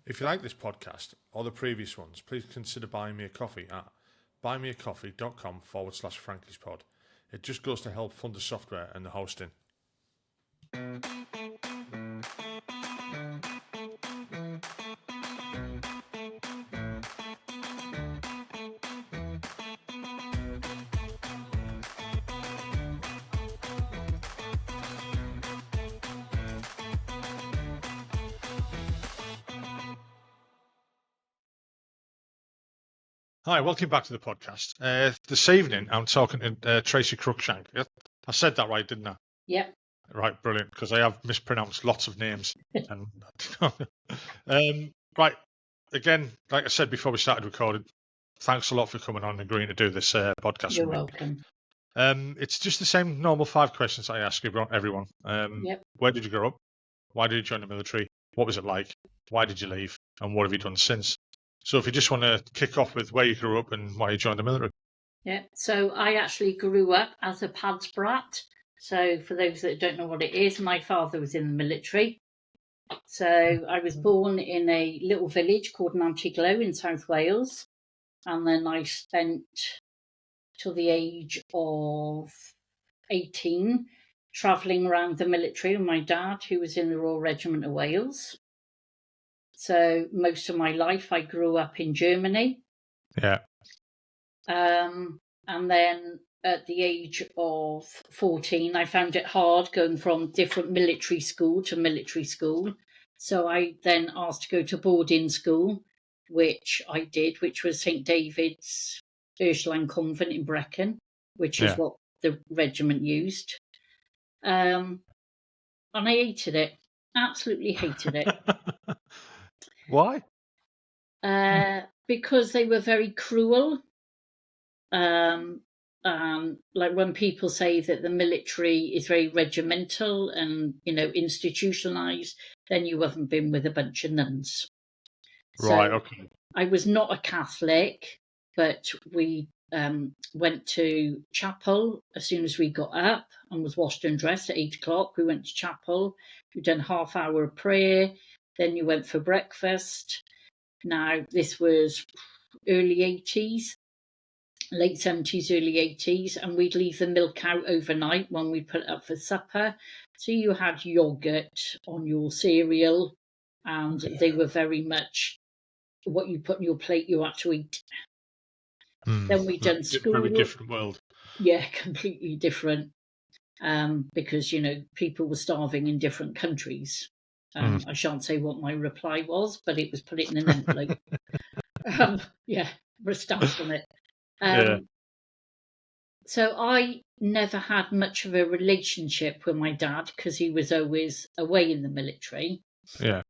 If you like this podcast or the previous ones, please consider buying me a coffee at buymeacoffee.com/Frankie'sPod. It just goes to help fund the software and the hosting. Hi, welcome back to the podcast. This evening, I'm talking to Tracey Cruickshank. I said that right, didn't I? Yep. Right, brilliant, because I have mispronounced lots of names. Right, again, like I said before we started recording, thanks a lot for coming on and agreeing to do this podcast You're with me. welcome. It's just the same normal 5 questions I ask everyone. Yep. Where did you grow up? Why did you join the military? What was it like? Why did you leave? And what have you done since? So if you just want to kick off with where you grew up and why you joined the military. Yeah. So I actually grew up as a pads brat. So for those that don't know what it is, my father was in the military. So I was born in a little village called Nantiglow in South Wales. And then I spent till the age of 18 travelling around the military with my dad, who was in the Royal Regiment of Wales. So most of my life I grew up in Germany. Yeah. And then at the age of 14, I found it hard going from different military school to military school. So I then asked to go to boarding school, which I did, which was St. David's Ursuline Convent in Brecon, which is what the regiment used. And I hated it. Absolutely hated it. Why? Because they were very cruel. Like when people say that the military is very regimental and, institutionalized, then you haven't been with a bunch of nuns. Right, So okay. I was not a Catholic, but we went to chapel as soon as we got up and was washed and dressed at 8 o'clock. We went to chapel. We'd done half hour of prayer. Then you went for breakfast. Now, this was early 80s. Late 70s, early 80s, and we'd leave the milk out overnight when we put it up for supper. So you had yoghurt on your cereal, and they were very much what you put on your plate you had to eat. Then we'd done school. Very different world. Yeah, completely different. Because, people were starving in different countries. I shan't say what my reply was, but it was put it in an envelope. With a stamp on it. So I never had much of a relationship with my dad because he was always away in the military. Yeah.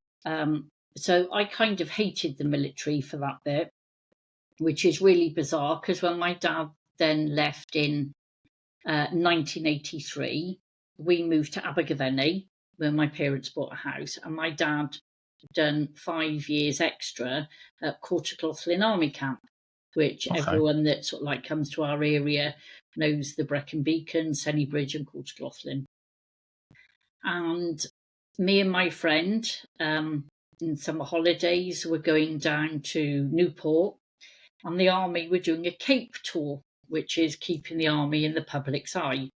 So I kind of hated the military for that bit, which is really bizarre because when my dad then left in 1983, we moved to Abergavenny where my parents bought a house, and my dad done 5 years extra at Courtacloughlin Army Camp, which everyone that sort of like comes to our area knows the Brecon Beacon, Senny Bridge and Courtacloughlin. And me and my friend in summer holidays were going down to Newport, and the army were doing a Cape tour, which is keeping the army in the public's eye.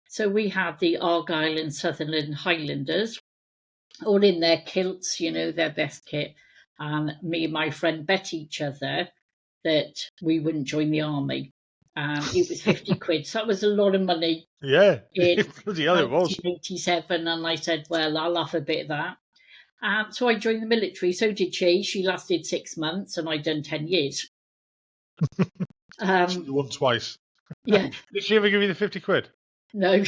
So we had the Argyll and Sutherland Highlanders all in their kilts, their best kit, and me and my friend bet each other that we wouldn't join the army. It was 50 quid, so that was a lot of money. Yeah, in bloody hell it was. 1987, and I said, well, I'll have a bit of that. So I joined the military. So did she. She lasted 6 months, and I'd done 10 years. She won twice. Yeah. Did she ever give you the 50 quid? No.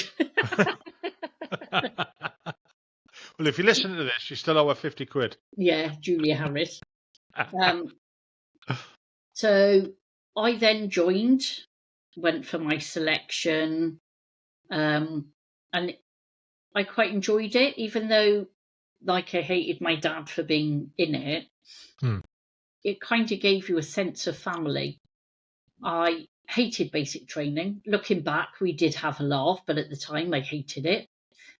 Well, if you listen to this, you still owe her 50 quid. Yeah, Julia Harris. So I then joined, went for my selection, and I quite enjoyed it, even though, like, I hated my dad for being in it. It kind of gave you a sense of family. I hated basic training. Looking back, we did have a laugh, but at the time I hated it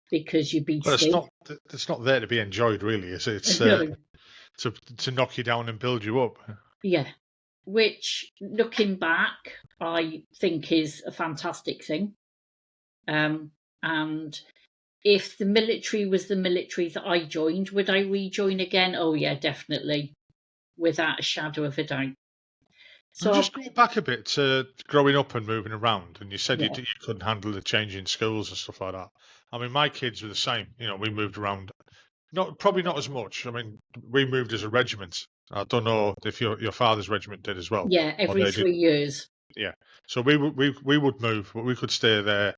because you'd be Well, it's not there to be enjoyed, really. It's no. to knock you down and build you up. Yeah, which looking back, I think is a fantastic thing. And if the military was the military that I joined, would I rejoin again? Oh yeah, definitely, without a shadow of a doubt. And So just go back a bit to growing up and moving around, and you said yeah, you couldn't handle the change in schools and stuff like that. I mean, my kids were the same. You know, we moved around. Probably not as much. I mean, we moved as a regiment. I don't know if your father's regiment did as well, yeah, or every they did. 3 years. Yeah. So we would move, but we could stay there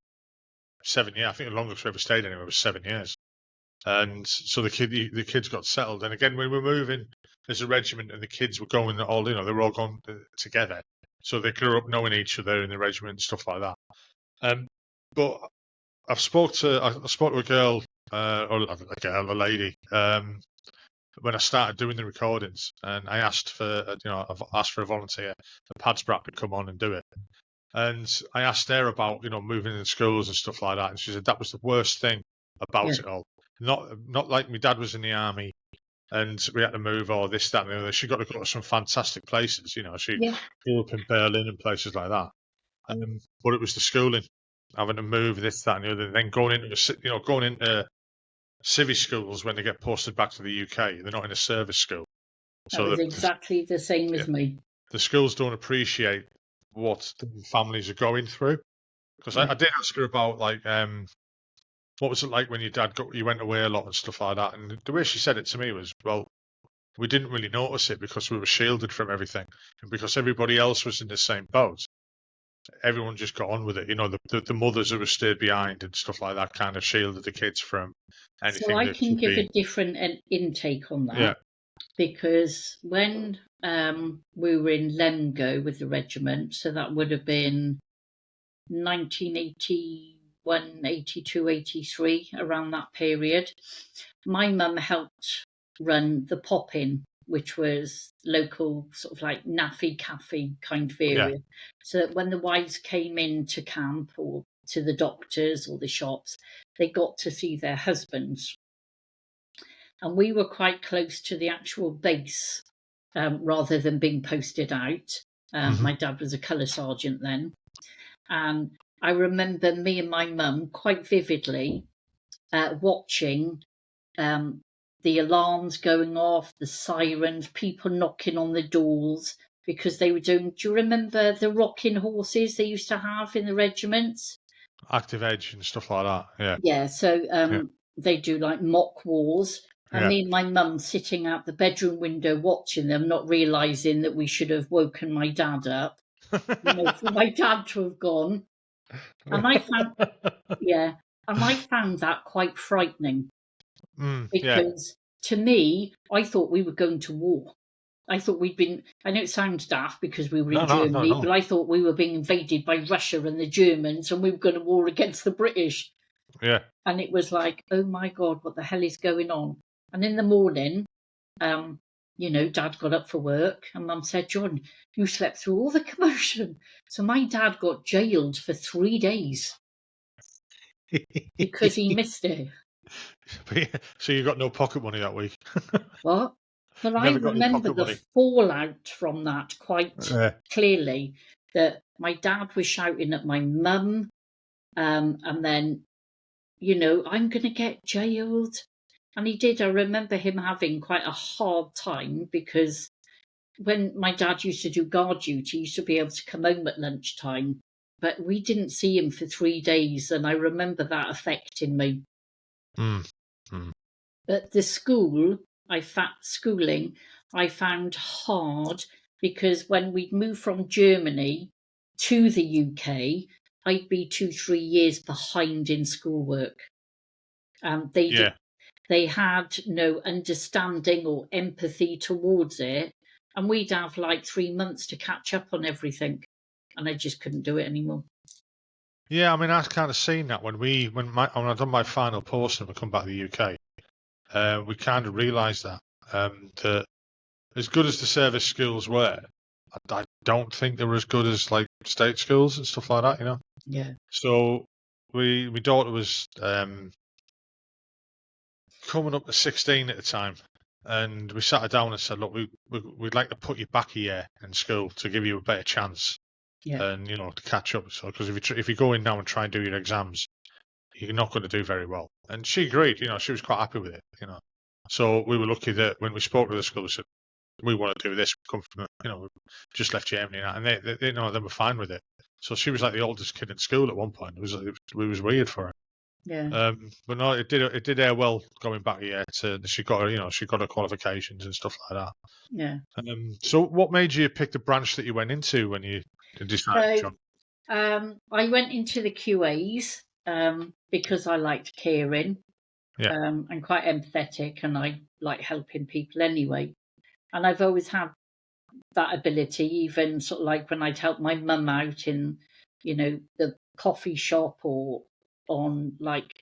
7 years. I think the longest we ever stayed anywhere was 7 years. And so the kids got settled. And again, when we were moving as a regiment, and the kids were going all, they were all going together. So they grew up knowing each other in the regiment and stuff like that. But I spoke to a girl, or a lady, when I started doing the recordings, and I asked for, I've asked for a volunteer, the Pads Brat to come on and do it. And I asked her about, moving in schools and stuff like that, and she said that was the worst thing Yeah, about it all. Not like my dad was in the army and we had to move all this, that, and the other. She got to go to some fantastic places. She yeah. grew up in Berlin and places like that. But it was the schooling, having to move this, that, and the other. And then going into civvy schools when they get posted back to the UK. They're not in a service school, That so was exactly the same yeah, as me. the schools don't appreciate what the families are going through. Because Yeah. I did ask her about what was it like when your dad you went away a lot and stuff like that. And the way she said it to me was, well, we didn't really notice it because we were shielded from everything, and because everybody else was in the same boat. Everyone just got on with it. The mothers who were stayed behind and stuff like that kind of shielded the kids from So anything I that can could give a be. different intake on Yeah, that because when we were in Lemgo with the regiment, so that would have been 1981, 82, 83, around that period. My mum helped run the pop-in, which was local sort of like naffy cafe kind of yeah, area. So that when the wives came into camp or to the doctors or the shops, they got to see their husbands. And we were quite close to the actual base rather than being posted out. hmm My dad was a colour sergeant then. And I remember me and my mum quite vividly watching the alarms going off, the sirens, people knocking on the doors because they were doing. Do you remember the rocking horses they used to have in the regiments? active edge and stuff like that. Yeah, Yeah, so yeah, they do like mock wars. And yeah. me and my mum sitting out the bedroom window watching them, not realising that we should have woken my dad up, for my dad to have gone. And I found, yeah, and I found that quite frightening Yeah. because to me, I thought we were going to war. I thought we'd been, I know it sounds daft because we were No, in no, no, Germany, no. but I thought we were being invaded by Russia and the Germans and we were going to war against the British. Yeah. And it was like, oh my God, what the hell is going on? And in the morning, Dad got up for work and Mum said, John, you slept through all the commotion. So my dad got jailed for 3 days because he missed it. So you got no pocket money that week. What? But I Never got any remember pocket the money. fallout from that quite Yeah. clearly, that my dad was shouting at my mum, and then, I'm going to get jailed. And he did. I remember him having quite a hard time because when my dad used to do guard duty, he used to be able to come home at lunchtime. But we didn't see him for 3 days, and I remember that affecting me. Mm. Mm. But the schooling, I found hard because when we'd moved from Germany to the UK, I'd be 2, 3 years behind in schoolwork. Yeah. They had no understanding or empathy towards it, and we'd have like 3 months to catch up on everything, and I just couldn't do it anymore. Yeah, I mean, I've kind of seen that when I've done my final post and we come back to the UK, we kind of realised that as good as the service schools were, I don't think they were as good as like state schools and stuff like that. Yeah, So my daughter was coming up to 16 at the time, and we sat her down and said, look, we'd like to put you back a year in school to give you a better chance, and to catch up. So because if you go in now and try and do your exams, you're not going to do very well. And she agreed. She was quite happy with it. So we were lucky that when we spoke to the school, we said, we want to do this. We come from, we just left Germany, and they were fine with it. So she was like the oldest kid in school at one point. It was weird for her. Yeah. But no, it did her well going back a year. She got her qualifications and stuff like that. Yeah. So what made you pick the branch that you went into when you decided to join? I went into the QAs because I liked caring. Yeah. I'm quite empathetic, and I like helping people anyway. And I've always had that ability, even sort of like when I'd help my mum out in, the coffee shop or on like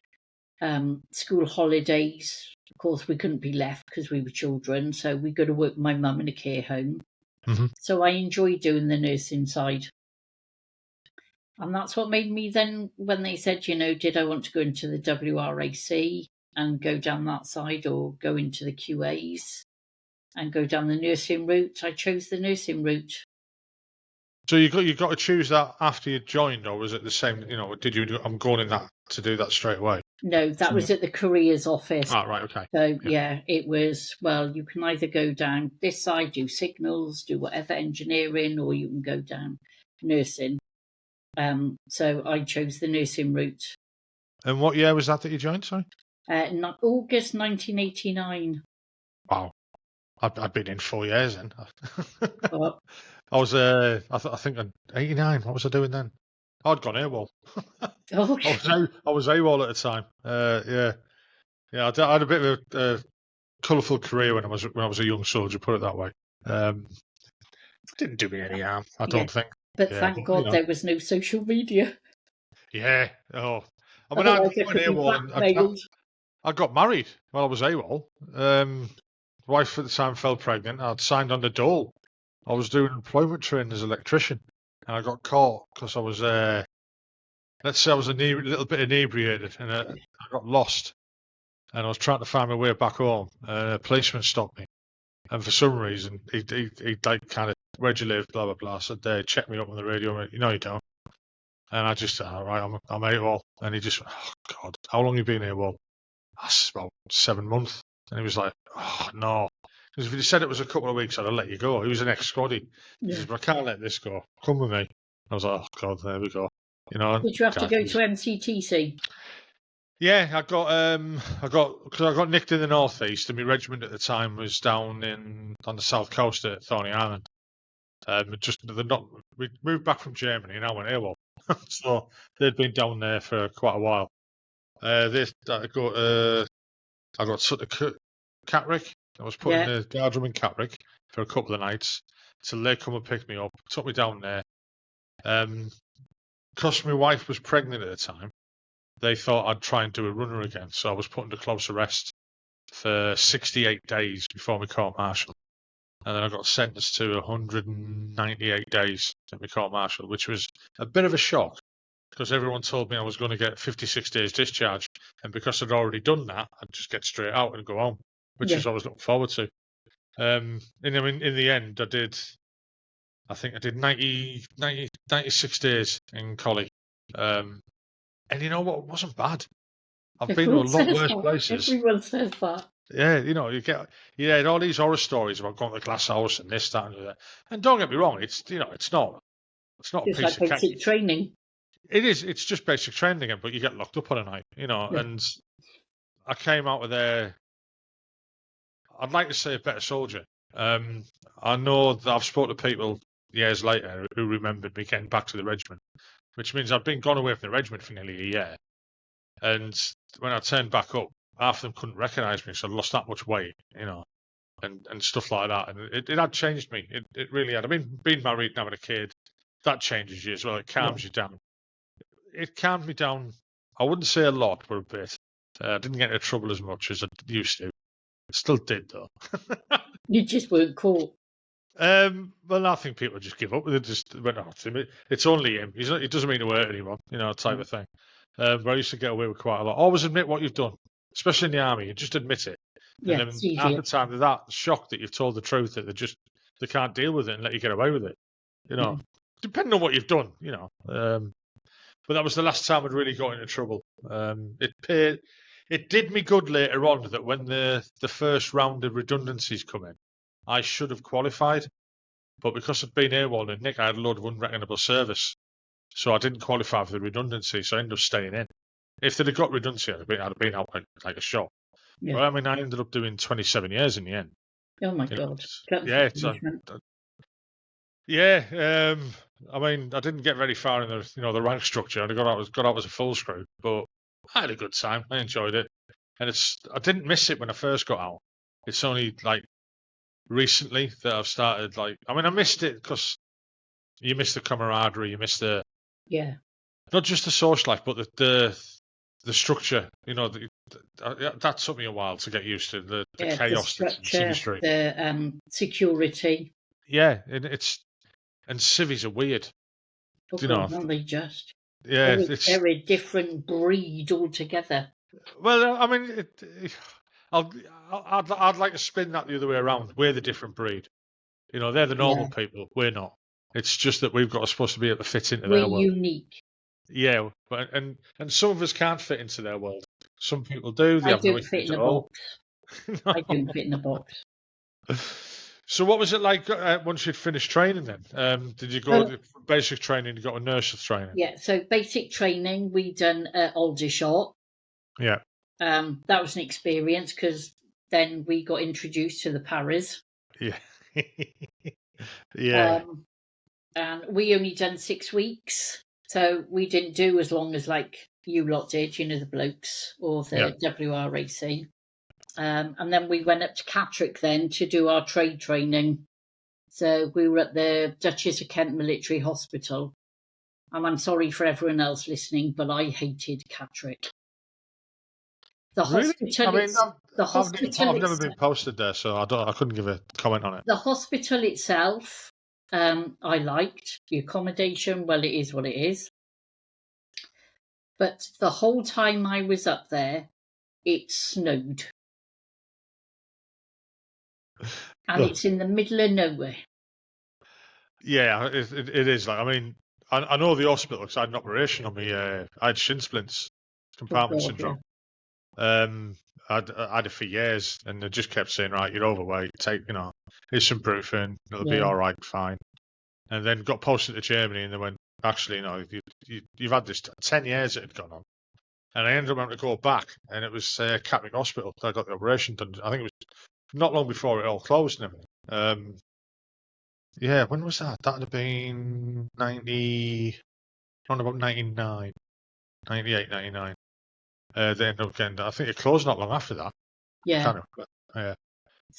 school holidays. Of course, we couldn't be left because we were children, so we got to work with my mum in a care home. Mm-hmm. So I enjoyed doing the nursing side. And that's what made me then, when they said, did I want to go into the WRAC and go down that side, or go into the QAs and go down the nursing route, I chose the nursing route. So you got to choose that after you joined, or was it the same? Did you? I'm going in that to do that straight away. No, that was at the careers office. Oh, right, okay. So yeah, it was. Well, you can either go down this side, do signals, do whatever engineering, or you can go down nursing. So I chose the nursing route. And what year was that you joined? Sorry. August 1989. Wow, I've been in 4 years then. Oh. I was, I think, in 89. What was I doing then? I'd gone AWOL. Oh. I was AWOL at the time. Yeah. I had a bit of a colourful career when I was a young soldier. Put it that way. Didn't do me any harm, I don't think. But thank God there was no social media. Yeah. Oh, I mean, I got married while I was AWOL. Wife at the time fell pregnant. I'd signed on the dole. I was doing employment training as an electrician, and I got caught because I was, let's say I was a little bit inebriated, and I got lost. And I was trying to find my way back home, and a policeman stopped me. And for some reason, he like kind of, where'd you live, blah, blah, blah. So they checked me up on the radio, and went, you don't. And I just said, all right, I'm AWOL. And he just went, oh, God, how long have you been AWOL? That's about 7 months. And he was like, oh, no. Because if he said it was a couple of weeks, I'd have let you go. He was an ex-squaddie. He says, I can't let this go. Come with me. I was like, oh, God, there we go. Did you have to go to MCTC? Yeah, I got nicked in the northeast, and my regiment at the time was down on the south coast at Thorney Island. We moved back from Germany, and I went AWOL. So they'd been down there for quite a while. I got sort of Catterick. I was put in the guard room in Catterick for a couple of nights till they come and pick me up, took me down there. Because my wife was pregnant at the time, they thought I'd try and do a runner again. So I was put under close arrest for 68 days before my court-martial. And then I got sentenced to 198 days at my court-martial, which was a bit of a shock because everyone told me I was going to get 56 days discharge. And because I'd already done that, I'd just get straight out and go home, which is what I was looking forward to. In the end, I think I did 96 days in Collie. And you know what? It wasn't bad. I've been to a lot worse places. Everyone says that. Yeah, you get all these horror stories about going to the glass house and this, that, and that. And don't get me wrong, it's not a piece of basic training. It is. It's just basic training again, but you get locked up on a night, And I came out of there. I'd like to say a better soldier. I know that I've spoken to people years later who remembered me getting back to the regiment, which means I've been gone away from the regiment for nearly a year. And when I turned back up, half of them couldn't recognise me, so I lost that much weight, and stuff like that. And it had changed me. It really had. I mean, being married and having a kid, that changes you as well. It calms you down. It calmed me down, I wouldn't say a lot, but a bit. I didn't get into trouble as much as I used to. I still did, though. You just weren't caught. Well, I think people just give up. They just went, oh, it's only him. He doesn't mean to hurt anyone, type of thing. But I used to get away with quite a lot. Always admit what you've done, especially in the army. You just admit it. And Yeah, then it's half easier. the time they're that shocked that you've told the truth that they can't deal with it and let you get away with it. Yeah. Depending on what you've done. But that was the last time I'd really got into trouble. It did me good later on that when the first round of redundancies come in, I should have qualified, but because I'd been AWOL and Nick, I had a load of unreckonable service, so I didn't qualify for the redundancy, so I ended up staying in. If they'd have got redundancy, I'd have been out like a shot. Yeah. But I mean, I ended up doing 27 years in the end. Oh my You know, God. Glutton for yeah, punishment. yeah. I mean, I didn't get very far in the rank structure. I got out as a full screw, but I had a good time. I enjoyed it, and I didn't miss it when I first got out. It's only like recently that I've started. Like, I mean, I missed it because you miss the camaraderie, you miss the Yeah. not just the social life, but the structure. That took me a while to get used to the Yeah. The chaos that's in this structure, industry. the security. Yeah, and civvies are weird. Oh You know, God, aren't they just? yeah, it's They're a different breed altogether. well, I mean, I'll, I'd like to spin that the other way around. We're the different breed. They're the normal Yeah. people. We're not. It's just that supposed to be able to fit into We're their world. unique. Yeah, but and some of us can't fit into their world. Some people do. They I have no don't fit issues in at a all. box. I don't fit in a box. So, what was it like once you'd finished training? Then, did you go Well, to basic training? You got a nurse's training. yeah. So basic training we done at Aldershot. Yeah, That was an experience because then we got introduced to the paras. yeah, yeah, Um, and we only done 6 weeks, so we didn't do as long as like you lot did, the blokes or yeah. the WRAC. And then we went up to Catterick then to do our trade training. So we were at the Duchess of Kent Military Hospital. And I'm sorry for everyone else listening, but I hated Catterick. The Really? I hospital, mean, the I've never been posted there, so I couldn't give a comment on it. the hospital itself, I liked the accommodation. Well, it is what it is. But the whole time I was up there, it snowed. And Ugh. it's in the middle of nowhere. Yeah, it is like. I mean, I know the hospital because I had an operation on me. I had shin splints, Oh, compartment God, yeah. syndrome. Um, I had it for years, and they just kept saying, "Right, you're overweight. Here's some brufen. It'll be Yeah. all right, fine." And then got posted to Germany, and they went, "Actually, no, you've had this 10 years it had gone on." And I ended up having to go back, and it was Catterick Hospital. I got the operation done. I think it was not long before it all closed and everything. Yeah, when was that? That'd have been around about 99, 98, 99. They ended up getting, I think it closed not long after that. Yeah. Kind of. Yeah.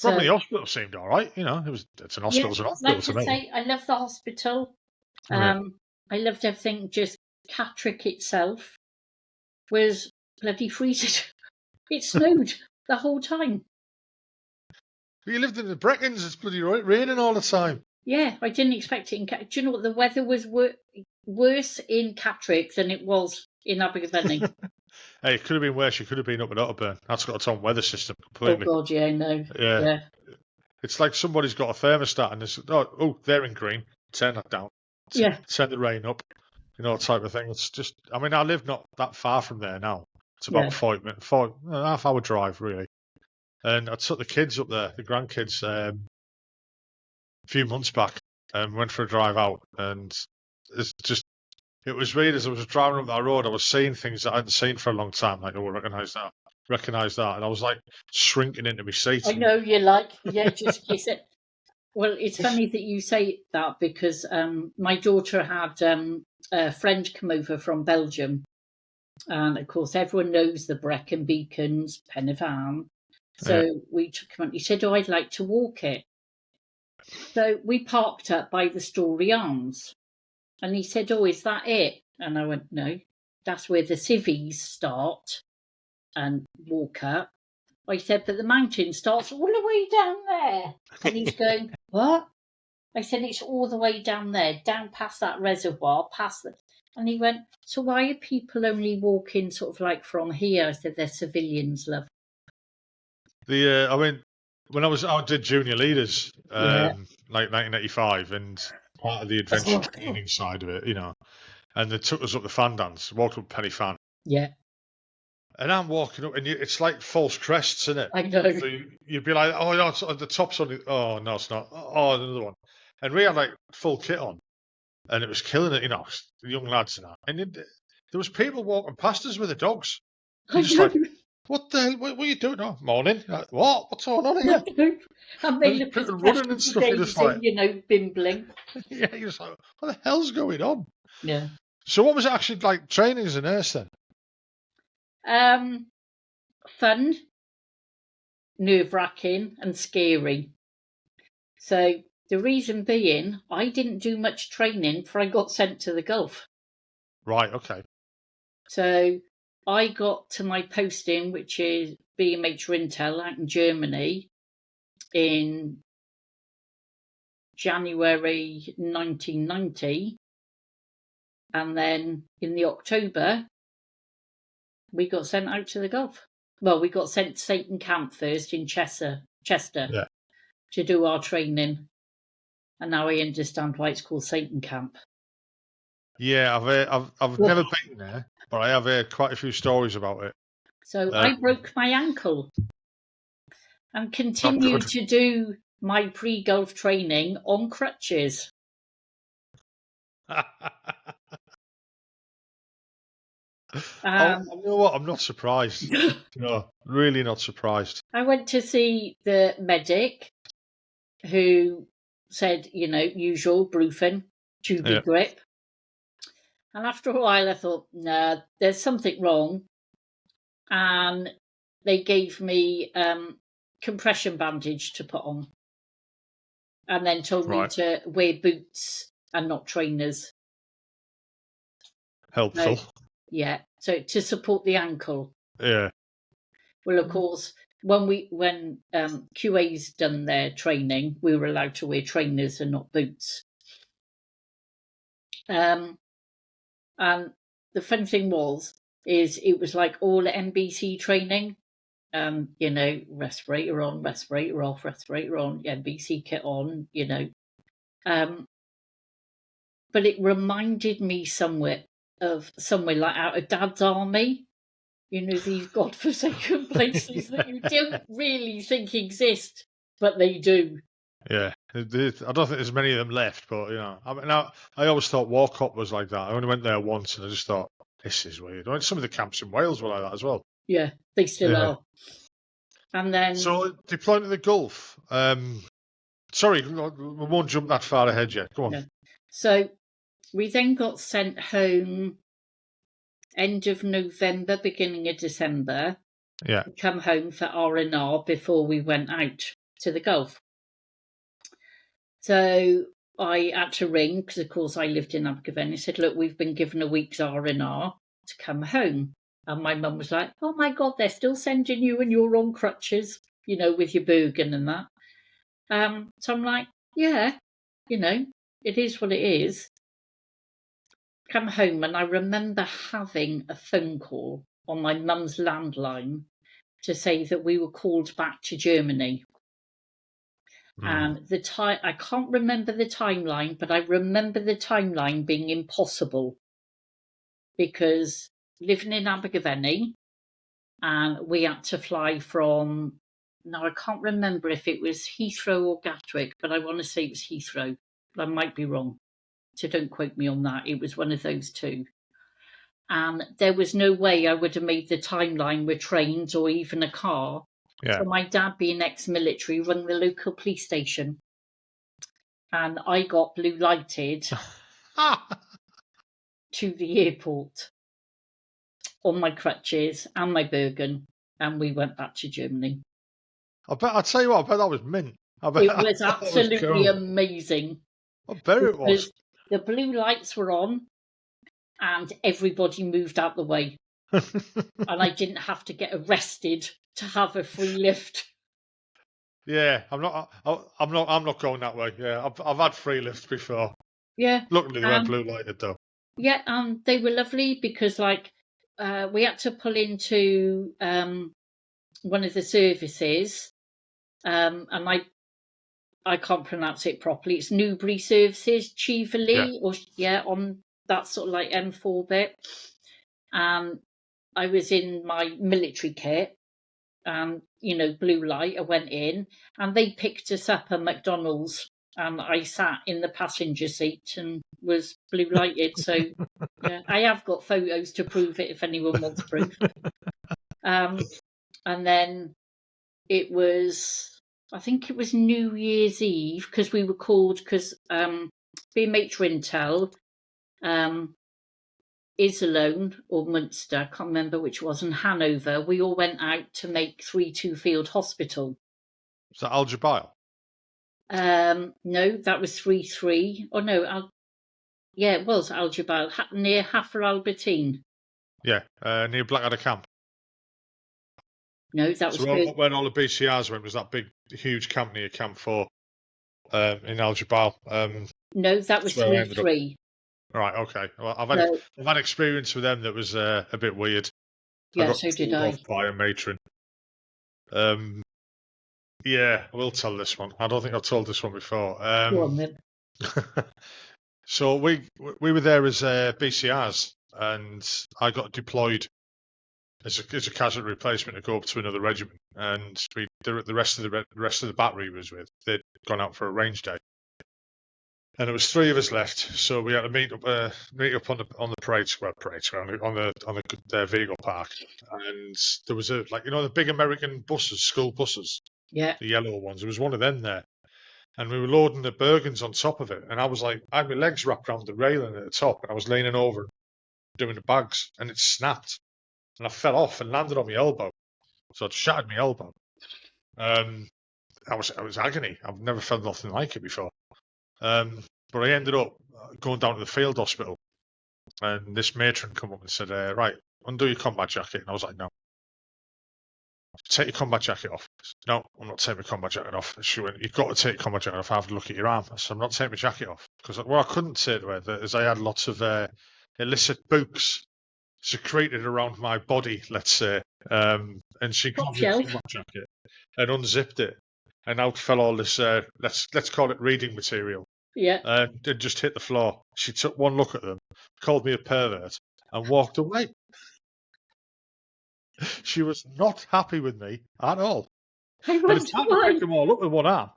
Probably So, the hospital seemed all right. It's an yeah, hospital like to I me. say, I love the hospital. Yeah. I loved everything. Just Catterick itself was bloody freezing. It snowed the whole time. You lived in the Brecons. It's bloody raining all the time. Yeah, I didn't expect it. Do you know what? The weather was worse in Catterick than it was in Abergavenny. Hey, it could have been worse. You could have been up at Otterburn. That's got its own weather system Oh, completely. God, yeah, I know. Yeah. Yeah, It's like somebody's got a thermostat and it's, they're in green. Turn that down. yeah, Turn the rain up. Type of thing. It's just, I mean, I live not that far from there now. It's yeah, about 40 minutes, half-hour drive, really. And I took the kids up there, the grandkids, a few months back, and went for a drive out. And it was weird as I was driving up that road, I was seeing things that I hadn't seen for a long time. Like, recognise that. And I was like shrinking into my seat. I know you're like, yeah, just kiss it. Well, it's funny that you say that because my daughter had a friend come over from Belgium. And of course, everyone knows the Brecon Beacons, Pen y Fan. Yeah. So we took him on. He said, "Oh, I'd like to walk it." So we parked up by the Story Arms. And he said, "Oh, is that it?" And I went, "No, that's where the civvies start and walk up." I said, "But the mountain starts all the way down there." And he's going, "What?" I said, "It's all the way down there, down past that reservoir, past the..." And he went, "So why are people only walking sort of like from here?" I said, "They're civilians, love." I mean, when I did junior leaders, Yeah. like 1985, and part of the adventure training side of it, and they took us up the fan dance, walked up Penny Fan, Yeah, and I'm walking up, and it's like false crests, isn't it? I know. So you'd be like, oh no, it's, the top's on it. Oh no, it's not. Oh, another one. And we had like full kit on, and it was killing it, the young lads and that. And there was people walking past us with the dogs. I You're just know. like, what the hell? What are you doing? Oh, morning. Like, what? What's going on here? I know. And they There's look as people fresh running and as a stuff. You're just like, daisy, bimbling. yeah, you're just like, what the hell's going on? Yeah. So what was it actually like training as a nurse then? Fun, nerve-wracking, and scary. So the reason being, I didn't do much training before I got sent to the Gulf. Right, okay. So I got to my posting, which is BMH Rintel out in Germany, in January 1990. And then in the October, we got sent out to the Gulf. Well, we got sent to Satan Camp first in Chester Yeah. to do our training. And now I understand why it's called Satan Camp. Yeah, I've never been there, but I have heard quite a few stories about it. So I broke my ankle and continued to do my pre-Gulf training on crutches. You know what? I'm not surprised. No, really not surprised. I went to see the medic who said, usual brufen, tubing grip. And after a while I thought, nah, there's something wrong. And they gave me compression bandage to put on. And then told me to wear boots and not trainers. Helpful. So to support the ankle. Yeah. Well, of course, when QA's done their training, we were allowed to wear trainers and not boots. And the fun thing is it was like all NBC training. Respirator on, respirator off, respirator on, NBC kit on, But it reminded me somewhere like out of Dad's army. These godforsaken places that you don't really think exist, but they do. Yeah, I don't think there's many of them left, but I always thought Walcott was like that. I only went there once, and I just thought this is weird. I mean, some of the camps in Wales were like that as well. Yeah, they still are. And then deploying to the Gulf. Sorry, we won't jump that far ahead yet. Go on. Yeah. So we then got sent home end of November, beginning of December. Yeah. To come home for R&R before we went out to the Gulf. So I had to ring, because of course I lived in Abergavenny. I said, look, we've been given a week's R&R to come home. And my mum was like, oh my God, they're still sending you and you're on crutches, with your Bergen and that. So I'm like, yeah, it is what it is. Come home, and I remember having a phone call on my mum's landline to say that we were called back to Germany. And I can't remember the timeline, but I remember the timeline being impossible, because living in Abergavenny, and we had to fly from, now I can't remember if it was Heathrow or Gatwick, but I want to say it was Heathrow, but I might be wrong. So don't quote me on that. It was one of those two. And there was no way I would have made the timeline with trains or even a car. Yeah. So my dad, being ex-military, rang the local police station. And I got blue lighted to the airport on my crutches and my Bergen. And we went back to Germany. I'll tell you what, I bet that was mint. It was absolutely amazing. I bet it was. The blue lights were on and everybody moved out the way. And I didn't have to get arrested to have a free lift. Yeah, I'm not going that way. Yeah, I've had free lifts before. Yeah. Luckily they weren't blue lighted though. Yeah, and they were lovely, because we had to pull into one of the services, and I can't pronounce it properly. It's Newbury Services, Cheverley, on that sort of like M4 bit. I was in my military kit, and blue light. I went in, and they picked us up at McDonald's, and I sat in the passenger seat and was blue lighted. So yeah, I have got photos to prove it if anyone wants proof. And then it was, I think it was New Year's Eve, because we were called, because BMH Rintel, Iserlohn or Munster, I can't remember which was, and Hanover, we all went out to make 3-2 Field Hospital. Is that Al Jabail? No, that was 3-3. Oh no, it was Al Jabail, near Hafr Albertine. Yeah, near Blackadder Camp. No, that was when all the BCRs went, was that big, huge camp near Camp 4 in Al Jabail. No, that was 3-3. Right, okay. Well, I've had experience with them that was a bit weird. Yeah, so did I. By a matron. Yeah, I will tell this one. I don't think I've told this one before. Go on, then. So we were there as BCRs, and I got deployed as a casualty replacement to go up to another regiment, and the rest of the battery was with. They'd gone out for a range day, and there was 3 of us left. So we had to meet up on the parade square on the vehicle park, and there was the big American buses, school buses, the yellow ones. There was one of them there, and we were loading the Bergens on top of it, and I had my legs wrapped around the railing at the top, and I was leaning over doing the bags, and it snapped. And I fell off and landed on my elbow. So it shattered my elbow. I was agony. I've never felt nothing like it before. But I ended up going down to the field hospital. And this matron come up and said, right, undo your combat jacket. And I was like, no. Take your combat jacket off. Said, no, I'm not taking my combat jacket off. She went, you've got to take your combat jacket off. I have to look at your arm. I said, I'm not taking my jacket off. Because what I couldn't say to her is I had lots of illicit books secreted around my body, let's say, and she got me a combat jacket and unzipped it, and out fell all this let's call it reading material. Yeah. And it just hit the floor. She took one look at them, called me a pervert, and walked away. She was not happy with me at all. I went it's hard to pick them all up with one arm.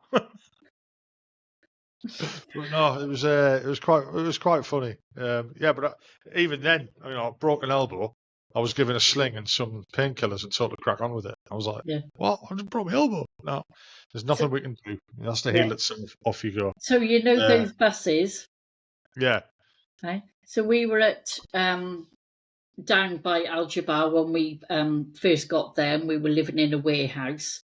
But no, it was quite funny. But even then, broken elbow, I was given a sling and some painkillers and told to crack on with it. I was like, "What? I just broke my elbow." No, there's nothing we can do. It has to heal itself. Off you go. So those buses. Yeah. Okay. So we were at down by Al Jabail when we first got there, and we were living in a warehouse,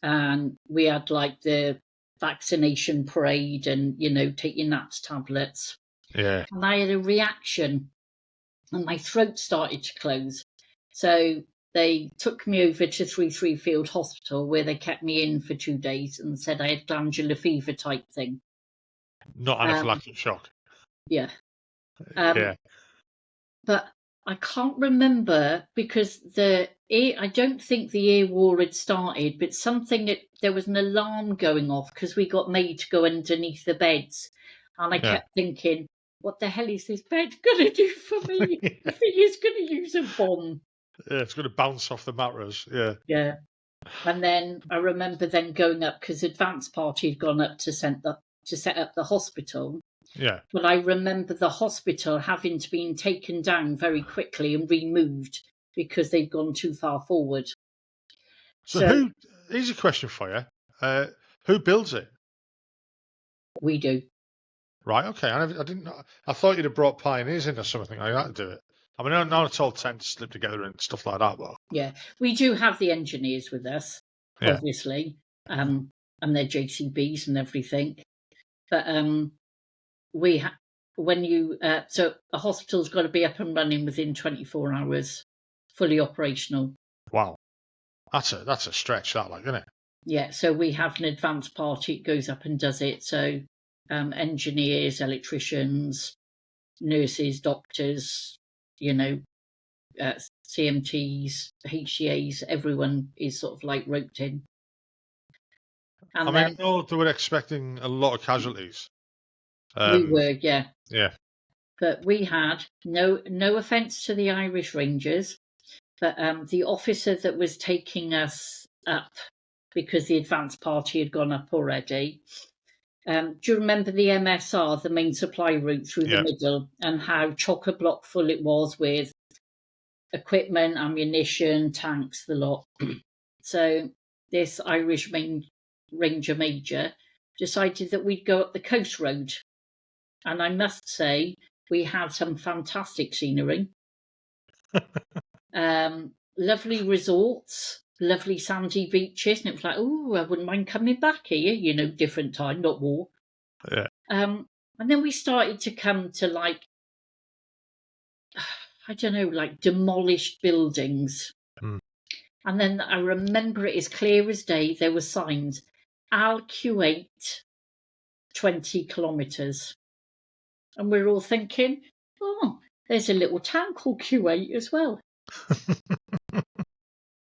and we had the vaccination parade and take your NATS tablets. Yeah. And I had a reaction and my throat started to close. So they took me over to 3-3 Field Hospital, where they kept me in for 2 days and said I had glandular fever type thing. Not anaphylactic shock. Yeah. But I can't remember, because I don't think the air war had started, but there was an alarm going off because we got made to go underneath the beds. And I kept thinking, what the hell is this bed going to do for me? I think it's going to use a bomb. Yeah, it's going to bounce off the mattress. Yeah. Yeah. And then I remember then going up, because Advance Party had gone up to set up the hospital. Yeah. But I remember the hospital having to be taken down very quickly and removed because they'd gone too far forward. So here's a question for you. Who builds it? We do. Right, okay. I didn't know. I thought you'd have brought pioneers in or something like that to do it. I mean, I know it's all tend to slip together and stuff like that, but... Yeah, we do have the engineers with us, obviously, and they're JCBs and everything. But so a hospital's got to be up and running within 24 hours, fully operational. Wow, that's a stretch, that, isn't it? Yeah, so we have an Advance Party. It goes up and does it. So engineers, electricians, nurses, doctors, CMTs, HCAs, everyone is sort of like roped in. And I know they were expecting a lot of casualties. We were, yeah. Yeah. But we had no offence to the Irish Rangers, but the officer that was taking us up, because the advance party had gone up already. Do you remember the MSR, the main supply route through the middle, and how chock-a-block full it was with equipment, ammunition, tanks, the lot? So this Irish Ranger Major decided that we'd go up the coast road. And I must say, we had some fantastic scenery. Lovely resorts, lovely sandy beaches. And it was like, oh, I wouldn't mind coming back here, different time, not war. Yeah. And then we started to come to like, I don't know, like demolished buildings. And then I remember it as clear as day. There were signs, Al-Kuwait, 20 kilometres. And we're all thinking, oh, there's a little town called Kuwait as well.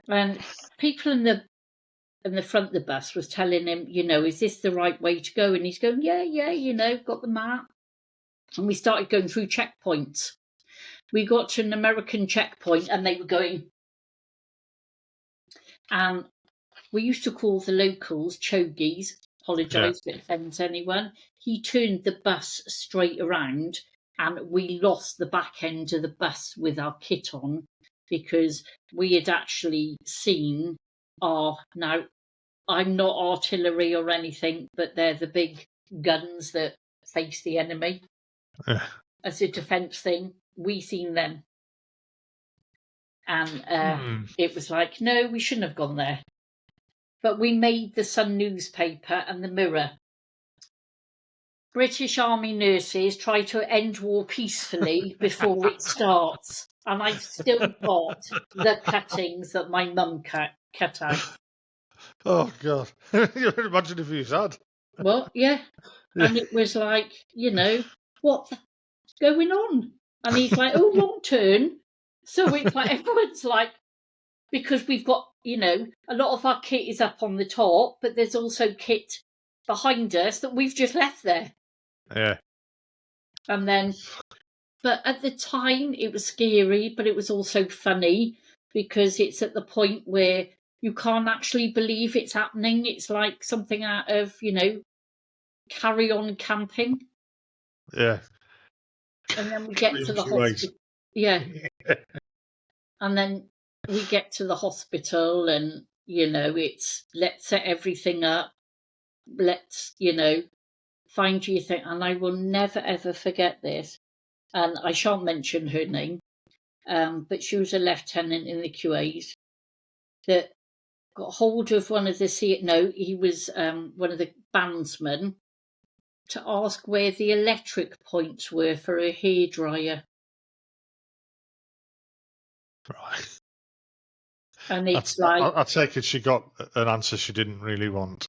And people in the front of the bus was telling him, is this the right way to go? And he's going, yeah, got the map. And we started going through checkpoints. We got to an American checkpoint and they were going. And we used to call the locals chogies. Apologise if it offends anyone. He turned the bus straight around and we lost the back end of the bus with our kit on because we had actually seen now I'm not artillery or anything, but they're the big guns that face the enemy. As a defence thing, we seen them. And it was like, no, we shouldn't have gone there. But we made the Sun newspaper and the Mirror. British Army nurses try to end war peacefully before it starts. And I've still got the cuttings that my mum cut out. Oh, God. Imagine if he's had. Well, yeah. And it was like, what's going on? And he's like, oh, wrong turn. So it's like, everyone's like, because we've got, a lot of our kit is up on the top, but there's also kit behind us that we've just left there. Yeah. And then, but at the time it was scary, but it was also funny because it's at the point where you can't actually believe it's happening. It's like something out of, Carry On Camping. Yeah. And then we get to the hospital. Yeah. And then we get to the hospital and, it's let's set everything up. Let's, find you thing. And I will never, ever forget this. And I shan't mention her name. But she was a lieutenant in the QAs that got hold of one of the he was one of the bandsmen to ask where the electric points were for a hairdryer. Right. And it's I take it she got an answer she didn't really want.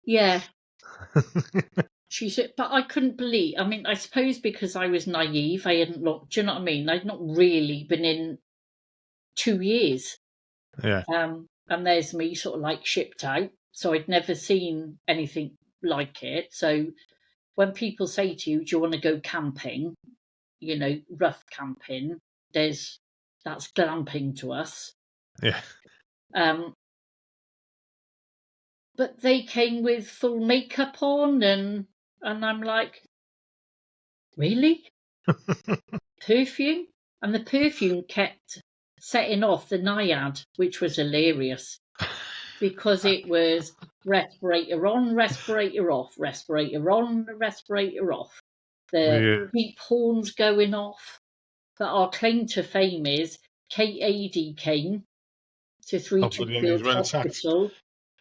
Yeah. She said, but I couldn't believe. I mean, I suppose because I was naive, I hadn't looked. Do you know what I mean? I'd not really been in 2 years. Yeah. And there's me sort of like shipped out. So I'd never seen anything like it. So when people say to you, do you want to go camping? Rough camping, that's glamping to us. Yeah. But they came with full makeup on and I'm like, really? Perfume? And the perfume kept setting off the Naiad, which was hilarious because it was respirator on, respirator off, respirator on, respirator off. The beep horns going off. But our claim to fame is Kate Adie came to 32 Hospital.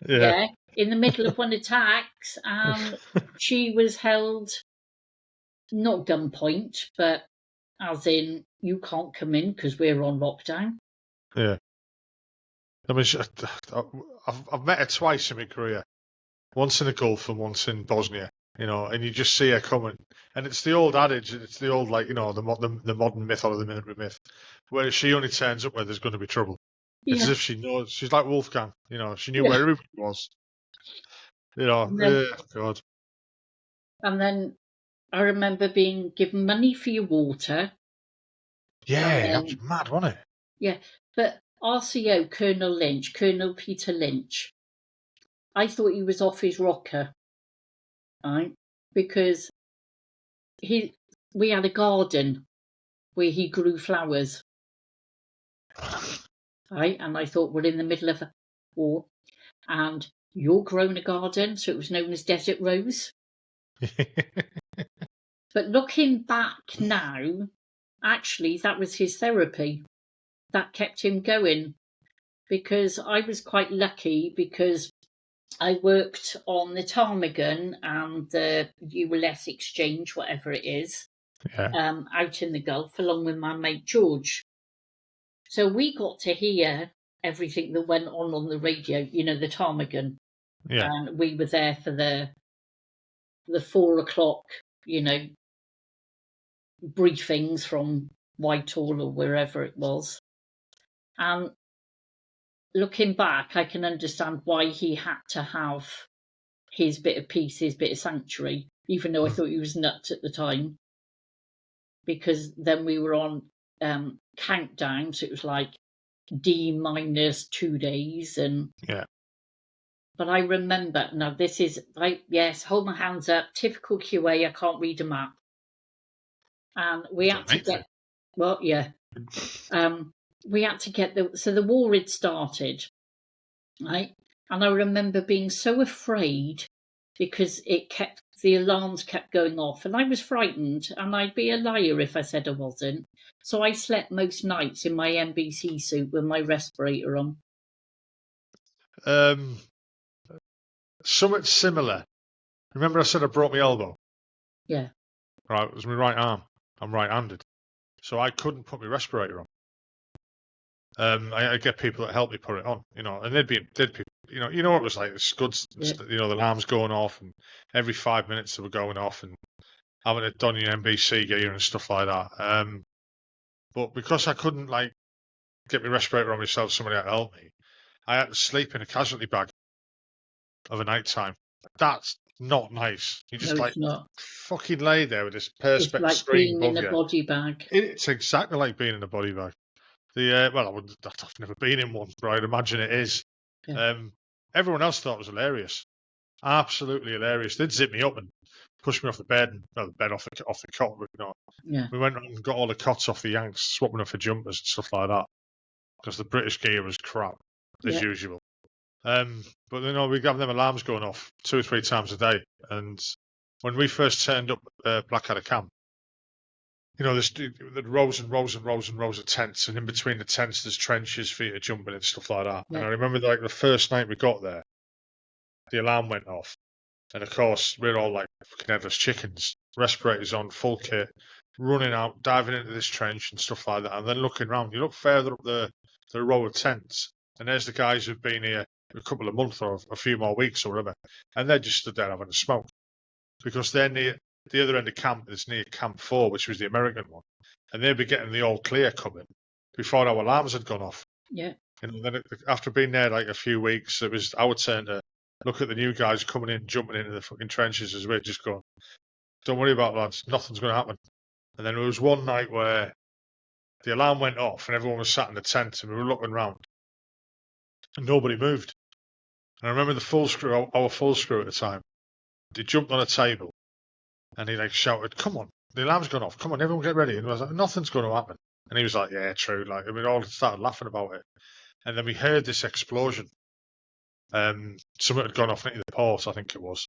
Yeah, in the middle of one attacks, and she was held not gunpoint, but as in you can't come in because we're on lockdown. Yeah. I mean, I've met her twice in my career. Once in the Gulf and once in Bosnia. and you just see her coming. And it's the old adage, it's the old, like, the modern myth or the military myth, where she only turns up where there's going to be trouble. It's as Yeah, if she knows. She's like Wolfgang, she knew yeah. where everybody was. God. And then I remember being given money for your water. And Yeah, that was then, mad, wasn't it? yeah, but RCO, Colonel Peter Lynch, I thought he was off his rocker, right? Because we had a garden where he grew flowers, right? And I thought we're in the middle of a war, and you're growing a garden, so it was known as Desert Rose. But looking back now, actually, that was his therapy. That kept him going, because I was quite lucky because I worked on the ptarmigan and the ULS exchange, whatever it is, Yeah. out in the Gulf, along with my mate George. So we got to hear everything that went on the radio, the ptarmigan. Yeah. And we were there for the 4 o'clock, briefings from Whitehall or wherever it was. And looking back, I can understand why he had to have his bit of peace, his bit of sanctuary, even though I thought he was nuts at the time. Because then we were on countdown, so it was like D-2 days. Yeah. But I remember, now this is, yes, hold my hands up, typical QA, I can't read a map. And we had to get, well, yeah. We had to get so the war had started, right? And I remember being so afraid because the alarms kept going off, and I was frightened, and I'd be a liar if I said I wasn't. So I slept most nights in my NBC suit with my respirator on. Something similar. Remember I said I broke my elbow? Yeah. Right, it was my right arm. I'm right-handed. So I couldn't put my respirator on. I get people that help me put it on, and they'd be, you know what it was like, the scuds, Yeah. the alarms going off, and every 5 minutes they were going off, and having it done in NBC gear and stuff like that. But because I couldn't, like, get my respirator on myself, somebody had to help me, I had to sleep in a casualty bag of a night time. That's not nice. You just, No, like, it's not. fucking lay there with this It's perspex like screen being in above a you. body bag. It's exactly like being in a body bag. I've never been in one, but I'd imagine it is. Yeah. Everyone else thought it was hilarious. Absolutely hilarious. They'd zip me up and push me off the bed, the bed off the cot. Yeah. We went and got all the cots off the Yanks, swapping them for jumpers and stuff like that, because the British gear was crap, as usual. But we'd have them alarms going off 2 or 3 times a day. And when we first turned up Blackadder Camp, there's rows and rows and rows and rows of tents, and in between the tents there's trenches for you to jump in and stuff like that. Yeah. And I remember, like, the first night we got there, the alarm went off, and of course we're all like fucking headless chickens, respirators on, full kit, running out, diving into this trench and stuff like that. And then looking around, you look further up the row of tents, and there's the guys who've been here a couple of months or a few more weeks or whatever, and they're just stood there having a smoke, because they're near the other end of camp. Is near Camp 4, which was the American one, and they'd be getting the all clear coming before our alarms had gone off. Yeah. And then after being there like a few weeks, it was our turn to look at the new guys coming in, jumping into the fucking trenches, as we're just going, don't worry about it, lads, nothing's going to happen. And then there was one night where the alarm went off and everyone was sat in the tent, and we were looking around and nobody moved. And I remember our full screw at the time, he jumped on a table and he, like, shouted, come on, the alarm's gone off, come on, everyone get ready. And I was like, nothing's going to happen. And he was like, yeah, true. Like, and we all started laughing about it. And then we heard this explosion. Something had gone off into the port, I think it was,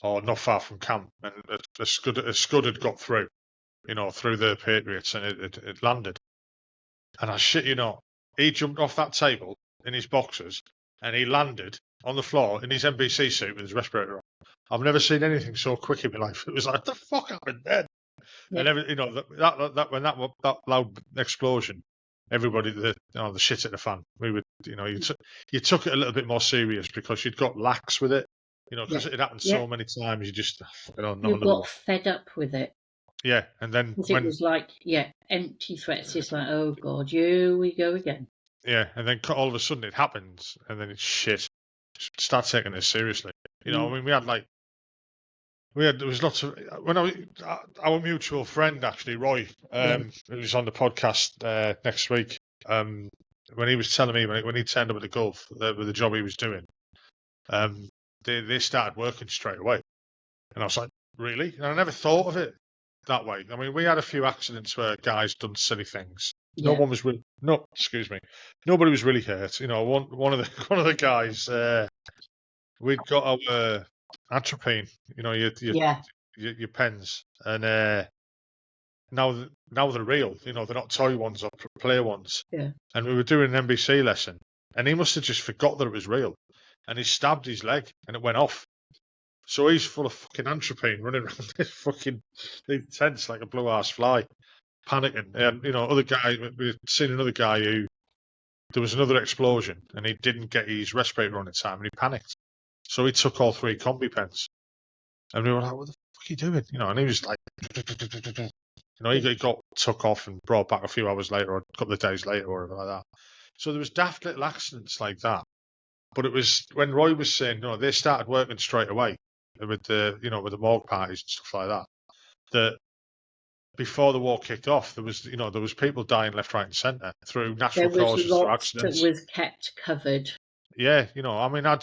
or not far from camp, and a scud had got through, through the Patriots, and it landed. And I shit you not, he jumped off that table in his boxers, and he landed on the floor in his NBC suit with his respirator on. I've never seen anything so quick in my life. It was like, what the fuck happened then? Yeah. And when that loud explosion, everybody, the shit at the fan. We would, you took it a little bit more serious because you'd got lax with it. You know, because it happened Yeah. so many times. You just, not You another got one. fed up with it. Yeah, and then Because it was like, empty threats. It's like, oh God, here we go again. and then all of a sudden it happens, and then it's shit. Start taking this seriously. You know, I mean, there was lots of our mutual friend actually, Roy, who was on the podcast next week. When he was telling me when he turned up at the Gulf with the job he was doing, they started working straight away, and I was like, really? And I never thought of it that way. I mean, we had a few accidents where guys done silly things. Yeah. Nobody was really hurt. You know, one of the guys, we'd got our atropine. You know, your pens, and now they're real. You know, they're not toy ones or play ones. Yeah. And we were doing an NBC lesson, and he must have just forgot that it was real, and he stabbed his leg, and it went off. So he's full of fucking atropine, running around this fucking tents like a blue ass fly, panicking. And you know, we've seen another guy who there was another explosion, and he didn't get his respirator on in time, and he panicked. So he took all 3 combi pens. And we were like, what the fuck are you doing? You know, and he was like, you know, he got took off and brought back a few hours later or a couple of days later or whatever like that. So there was daft little accidents like that. But it was when Roy was saying, no, they started working straight away with the morgue parties and stuff like that. That before the war kicked off, there was people dying left, right, and centre through natural causes, through accidents. That was kept covered. Yeah, you know, I mean, I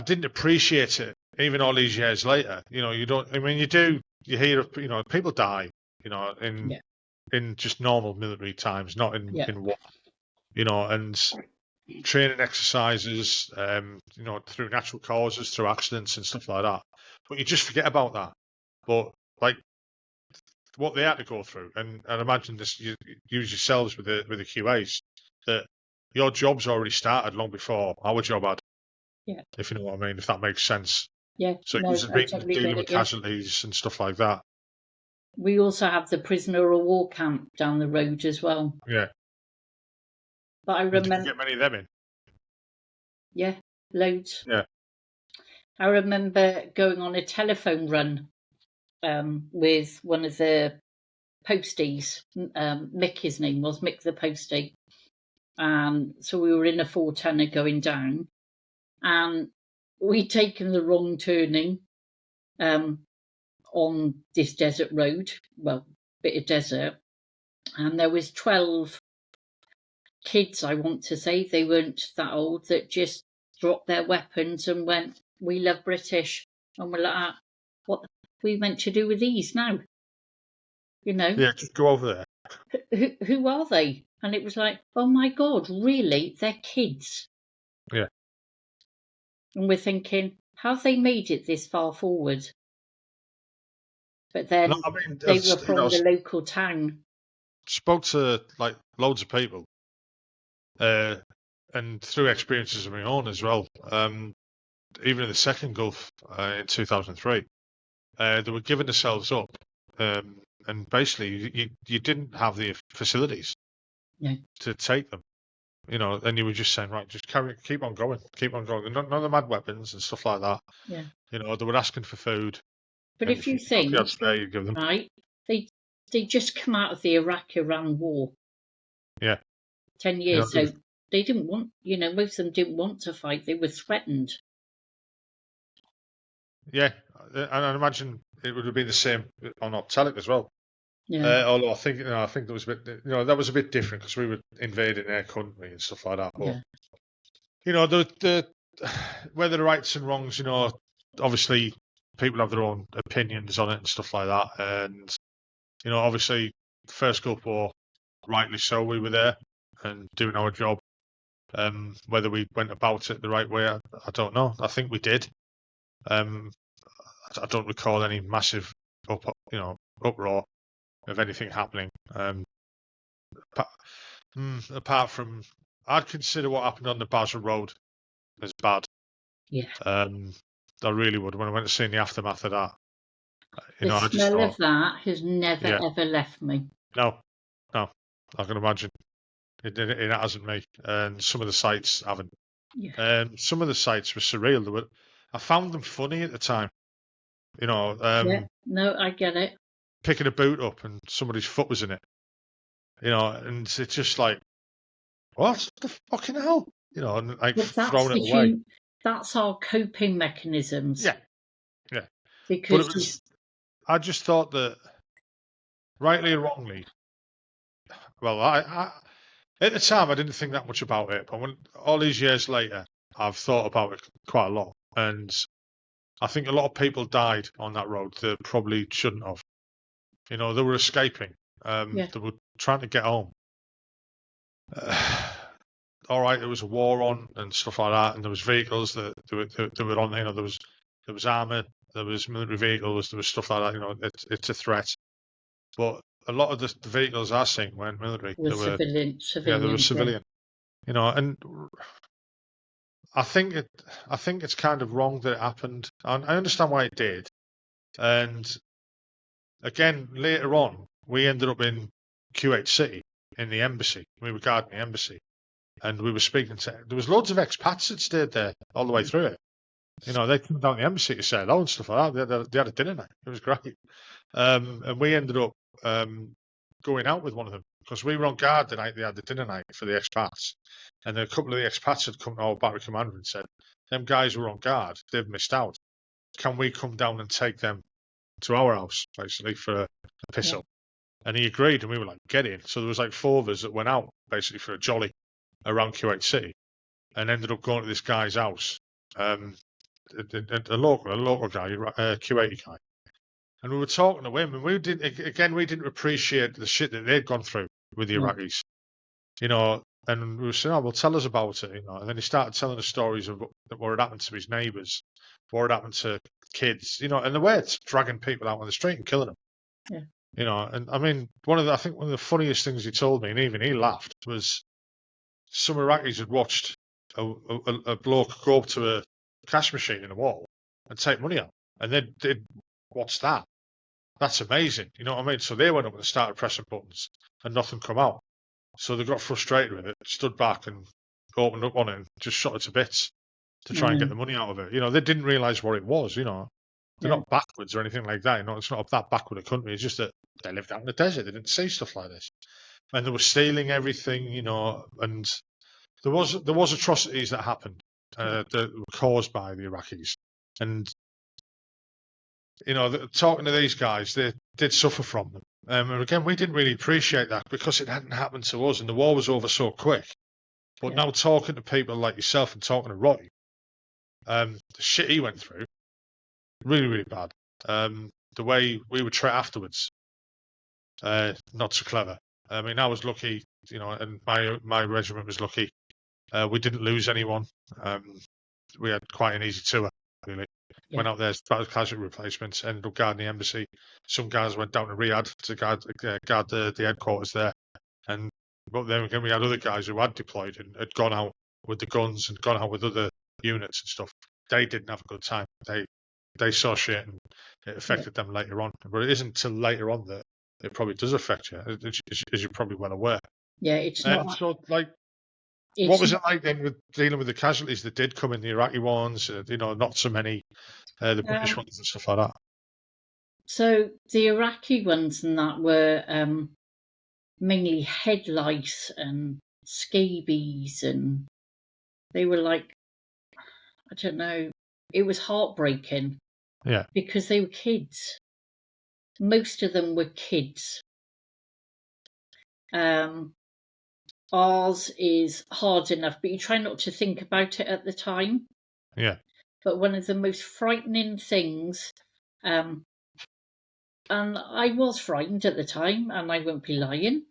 didn't appreciate it even all these years later. You know, you don't. I mean, you do. You hear of people die. You know, in just normal military times, not in war. You know, and training exercises. Through natural causes, through accidents and stuff like that. But you just forget about that. But like what they had to go through, and imagine this. You use yourselves with the QAs that your job's already started long before our job had. Yeah. If you know what I mean, if that makes sense. Yeah. So no, I totally dealing get with it, casualties and stuff like that. We also have the prisoner of war camp down the road as well. Yeah. But I remember. Did you get many of them in? Yeah, loads. Yeah. I remember going on a telephone run with one of the posties. Mick, his name was Mick the postie. So we were in a 4-tonner going down, and we'd taken the wrong turning on this desert road, well, bit of desert, and there was 12 kids, I want to say, they weren't that old, that just dropped their weapons and went, we love British. And we're like, what are we meant to do with these now? You know? Yeah, just go over there. Who are they? And it was like, oh my God, really? They're kids. Yeah. And we're thinking, how have they made it this far forward? But then they were from the local town. Spoke to like loads of people, and through experiences of my own as well. Even in the second Gulf in 2003, they were giving themselves up, and basically you didn't have the facilities to take them. You know, and you were just saying, right, just keep on going. None of them had weapons and stuff like that. Yeah. You know, they were asking for food. But if you think, you give them. Right, they just come out of the Iraq-Iran war. Yeah. 10 years, so they didn't want, most of them didn't want to fight. They were threatened. Yeah, and I imagine it would have been the same on Optelic as well. Yeah. Although I think there was a bit, that was a bit different because we were invading their country and stuff like that. But the whether the rights and wrongs, obviously people have their own opinions on it and stuff like that. And obviously, first Gulf War, rightly so, we were there and doing our job. Whether we went about it the right way, I don't know. I think we did. I don't recall any massive uproar of anything happening. Apart from, I'd consider what happened on the Basel Road as bad. Yeah. I really would. When I went to see the aftermath of that, the smell of that has never ever left me. No, I can imagine. It hasn't me, and some of the sites haven't. Yeah. Some of the sites were surreal. I found them funny at the time. You know, Yeah, no, I get it. picking a boot up and somebody's foot was in it. You know, and it's just like, what the fucking hell? You know, and like But throwing it away. that's our coping mechanisms. Yeah, yeah. But it Because was. I just thought that, rightly or wrongly, well, I at the time I didn't think that much about it, but when all these years later, I've thought about it quite a lot, and I think a lot of people died on that road that probably shouldn't have. You know, they were escaping. Yeah. They were trying to get home. All right, there was a war on and stuff like that, and there was vehicles that they were on. You know, there was armor, there was military vehicles, there was stuff like that. You know, it's a threat. But a lot of the vehicles I seen weren't military. With They were civilian. they were civilian. You know, and I think it's kind of wrong that it happened. And I understand why it did. And again, later on, we ended up in Kuwait City in the embassy. We were guarding the embassy, and we were speaking to. There was loads of expats that stayed there all the way through it. You know, they came down the embassy to say hello and stuff like that. They had a dinner night. It was great. And we ended up going out with one of them because we were on guard the night they had the dinner night for the expats. And a couple of the expats had come to our battery commander and said, them guys were on guard. They've missed out. Can we come down and take them to our house, basically, for a piss up? And he agreed, and we were like, get in. So there was like 4 of us that went out, basically, for a jolly around Kuwait City and ended up going to this guy's house. A local guy, a Kuwaiti guy. And we were talking to him, and we didn't appreciate the shit that they'd gone through with the Iraqis. You know, and we were saying, oh, well, tell us about it. You know, and then he started telling us stories of what had happened to his neighbours, what had happened to kids, you know, and the way it's dragging people out on the street and killing them. Yeah. You know, and I mean, I think one of the funniest things he told me, and even he laughed, was some Iraqis had watched a bloke go up to a cash machine in a wall and take money out. And they'd what's that? That's amazing. You know what I mean? So they went up and started pressing buttons and nothing come out. So they got frustrated with it, stood back and opened up on it and just shot it to bits to try and get the money out of it. You know, they didn't realise what it was, you know. They're not backwards or anything like that. You know, it's not that backward a country. It's just that they lived out in the desert. They didn't see stuff like this. And they were stealing everything, you know, and there was atrocities that happened that were caused by the Iraqis. And you know, talking to these guys, they did suffer from them. And again, we didn't really appreciate that because it hadn't happened to us and the war was over so quick. But now talking to people like yourself and talking to Roy, the shit he went through, really, really bad. The way we were treated afterwards, not so clever. I mean, I was lucky, you know, and my regiment was lucky. We didn't lose anyone. We had quite an easy tour, really. Went out there as casualty replacements, ended up guarding the embassy. Some guys went down to Riyadh to guard the headquarters there. But then again, we had other guys who had deployed and had gone out with the guns and gone out with other units and stuff. They didn't have a good time. They saw shit and it affected them later on. But it isn't until later on that it probably does affect you, as you're probably well aware. Yeah, it's not. So, like, what was it like then with dealing with the casualties that did come in, the Iraqi ones? You know, not so many, the British ones and stuff like that. So the Iraqi ones and that were mainly head lice and scabies, and they were like, I don't know, it was heartbreaking. Yeah. Because they were kids. Most of them were kids. Ours is hard enough, but you try not to think about it at the time. Yeah. But one of the most frightening things, and I was frightened at the time, and I won't be lying,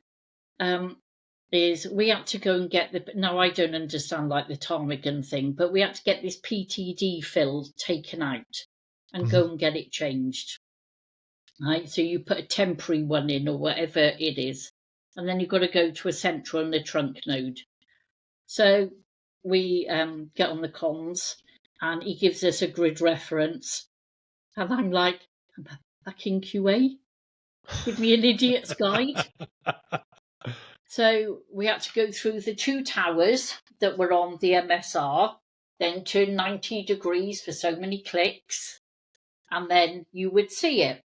is we had to go and get now I don't understand like the ptarmigan thing, but we had to get this PTD filled, taken out, and go and get it changed. Right, so you put a temporary one in or whatever it is, and then you've got to go to a central and a trunk node. So we get on the comms, and he gives us a grid reference, and I'm like, I'm back in QA. Give me an idiot's guide. So we had to go through the 2 towers that were on the MSR. then turn 90 degrees for so many clicks, and then you would see it.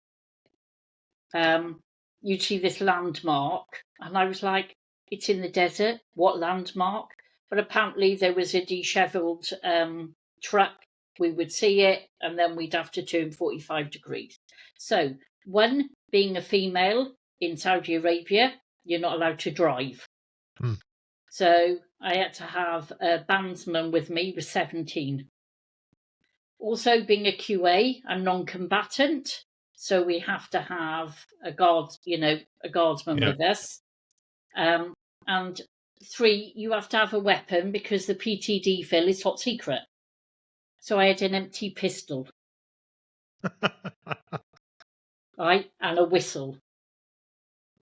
You'd see this landmark, and I was like, it's in the desert, what landmark? But apparently there was a dishevelled truck. We would see it, and then we'd have to turn 45 degrees. So, one, being a female in Saudi Arabia, you're not allowed to drive. So I had to have a bandsman with me, who was 17. Also, being a QA, I'm non-combatant, so we have to have a guardsman with us. And 3, you have to have a weapon because the PTD fill is top secret. So I had an empty pistol, right, and a whistle.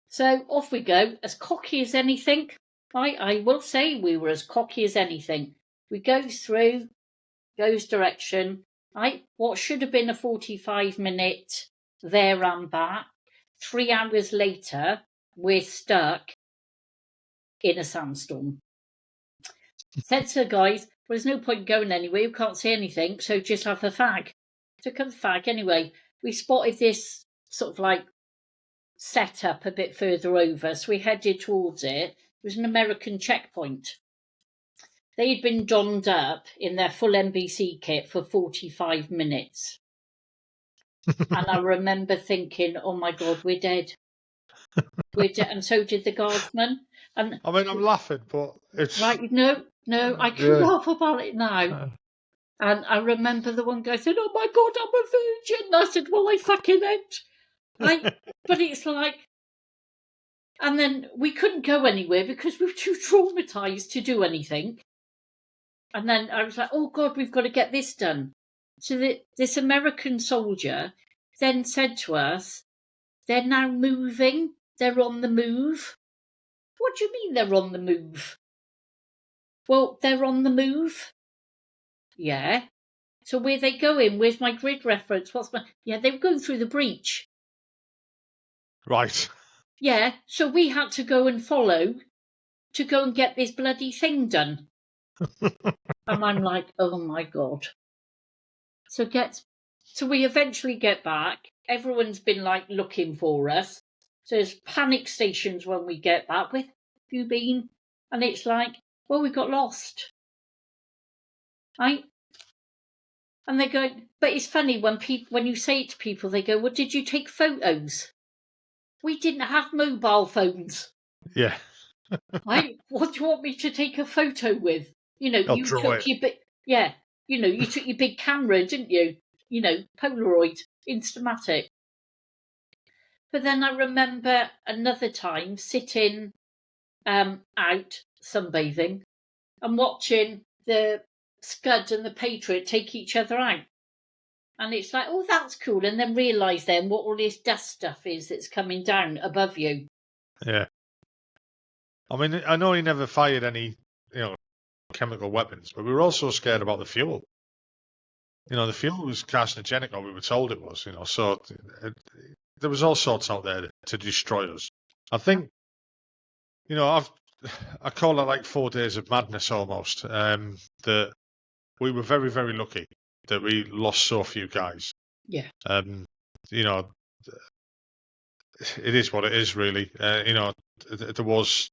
So off we go, as cocky as anything. I will say we were as cocky as anything. We go through, goes direction. Right, what should have been a 45-minute there and back, 3 hours later, we're stuck in a sandstorm. Said to the guys, well, there's no point going anywhere, you can't see anything, so just have a fag. Took a fag anyway. We spotted this sort of like setup a bit further over, so we headed towards it. It was an American checkpoint. They'd been donned up in their full NBC kit for 45 minutes. And I remember thinking, oh my God, we're dead. We're dead. And so did the guardsman. And I mean, I'm laughing, but it's... Right, no, I can laugh about it now. And I remember the one guy said, oh my God, I'm a virgin. And I said, well, I fucking ain't. But it's like... And then we couldn't go anywhere because we were too traumatised to do anything. And then I was like, oh God, we've got to get this done. So this American soldier then said to us, they're now moving. They're on the move. What do you mean they're on the move? Well, they're on the move. Yeah. So where are they going? Where's my grid reference? Yeah, they were going through the breach. Right. Yeah, so we had to go and follow to go and get this bloody thing done. And I'm like, oh my God. So we eventually get back. Everyone's been like looking for us. So there's panic stations when we get back. Where have you been? And it's like, well, we got lost. Right? And they go, but it's funny when you say it to people, they go, well, did you take photos? We didn't have mobile phones. Yeah. Right? What do you want me to take a photo with? You took your big camera, didn't you? Polaroid, Instamatic. But then I remember another time sitting out sunbathing and watching the Scud and the Patriot take each other out. And it's like, oh, that's cool. And then realise then what all this dust stuff is that's coming down above you. Yeah. I mean, I know he never fired any, chemical weapons, but we were also scared about the fuel. The fuel was carcinogenic, or we were told it was, so there was all sorts out there to destroy us. I think, I call it like 4 days of madness almost, that we were very, very lucky that we lost so few guys. Yeah. It is what it is, really. There was,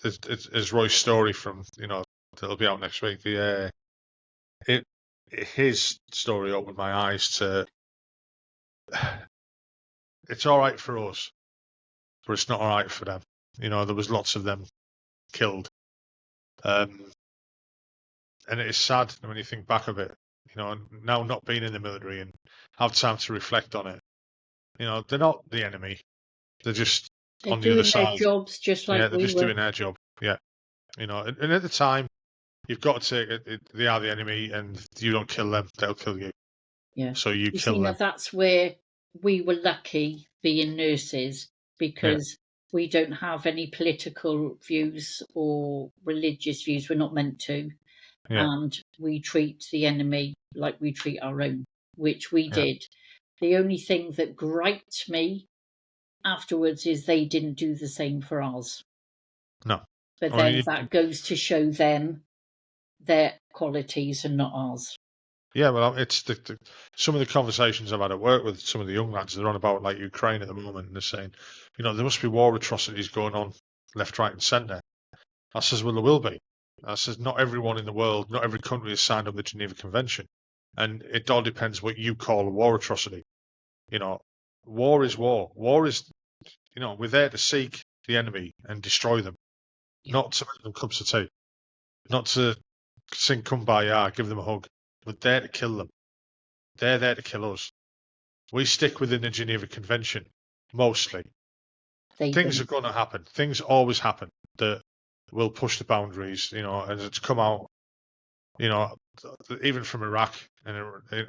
as Roy's story from, that'll be out next week. His story opened my eyes to. It's all right for us, but it's not all right for them. There was lots of them killed, and it is sad when you think back of it. Now not being in the military and have time to reflect on it. They're not the enemy. They're just on the other side. They're doing their jobs just like we were. Yeah, they're just doing their job. Yeah. And at the time, you've got to take it. They are the enemy, and you don't kill them, they'll kill you. Yeah. So you kill them. That's where we were lucky being nurses, because we don't have any political views or religious views. We're not meant to. Yeah. And we treat the enemy like we treat our own, which we did. The only thing that griped me afterwards is they didn't do the same for us. No. But then that goes to show them their qualities and not ours. Yeah, well, it's some of the conversations I've had at work with some of the young lads. They're on about like Ukraine at the moment, and they're saying, there must be war atrocities going on left, right, and centre. I says, well, there will be. I says, not everyone in the world, not every country has signed up the Geneva Convention, and it all depends what you call a war atrocity. War is war. War is, we're there to seek the enemy and destroy them, not to make them cups of tea, not to sing Kumbaya, give them a hug. We're there to kill them. They're there to kill us. We stick within the Geneva Convention, mostly. Things are going to happen. Things always happen that will push the boundaries, and it's come out, even from Iraq and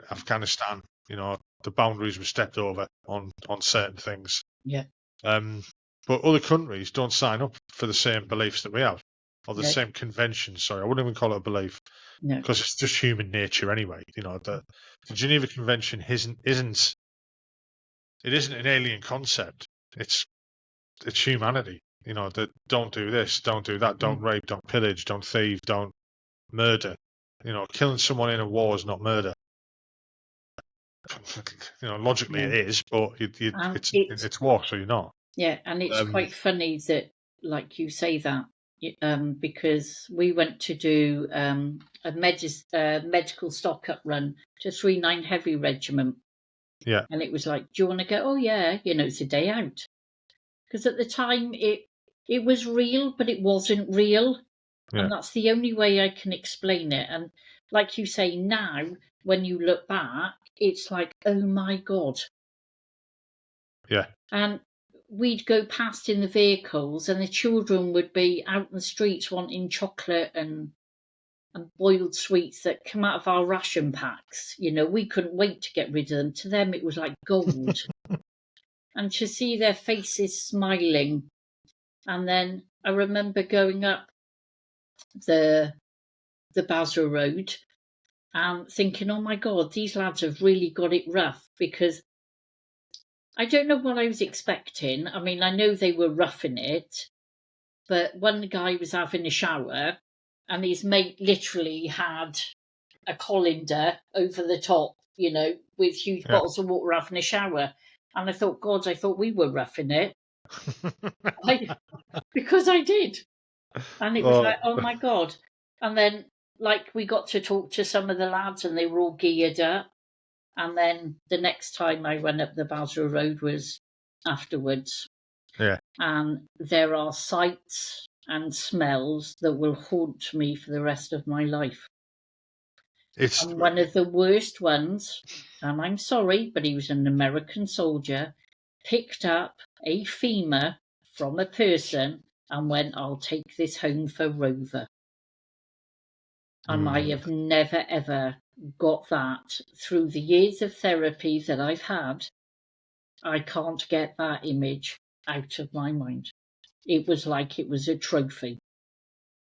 Afghanistan, the boundaries were stepped over on certain things. Yeah. But other countries don't sign up for the same beliefs that we have, or the same conventions. Sorry, I wouldn't even call it a belief, because it's just human nature anyway. The Geneva Convention isn't an alien concept. It's humanity. That don't do this, don't do that, don't rape, don't pillage, don't thieve, don't murder. Killing someone in a war is not murder. Logically it is, but it's war, so you're not. Yeah, and it's quite funny that, like you say that, because we went to do a medical stock-up run to 39 Heavy Regiment. Yeah. And it was like, do you want to go? Oh, yeah, it's a day out. Because at the time, it was real, but it wasn't real. Yeah. And that's the only way I can explain it. And like you say, now, when you look back, it's like, oh, my God. Yeah. And we'd go past in the vehicles and the children would be out in the streets wanting chocolate and boiled sweets that come out of our ration packs. We couldn't wait to get rid of them. To them, it was like gold. And to see their faces smiling. And then I remember going up the Basra Road and thinking, oh my God, these lads have really got it rough, because I don't know what I was expecting. I mean, I know they were roughing it, but one guy was having a shower and his mate literally had a colander over the top, with huge bottles of water having a shower. And I thought, God, I thought we were roughing it. Because I did. And it was like, oh my God. And then, like, we got to talk to some of the lads and they were all geared up. And then the next time I went up the Basra Road was afterwards. Yeah. And there are sights and smells that will haunt me for the rest of my life. And one of the worst ones, and I'm sorry, but he was an American soldier, picked up a femur from a person and went, I'll take this home for Rover. And I have never, ever got that through the years of therapy that I've had. I can't get that image out of my mind. It was like it was a trophy.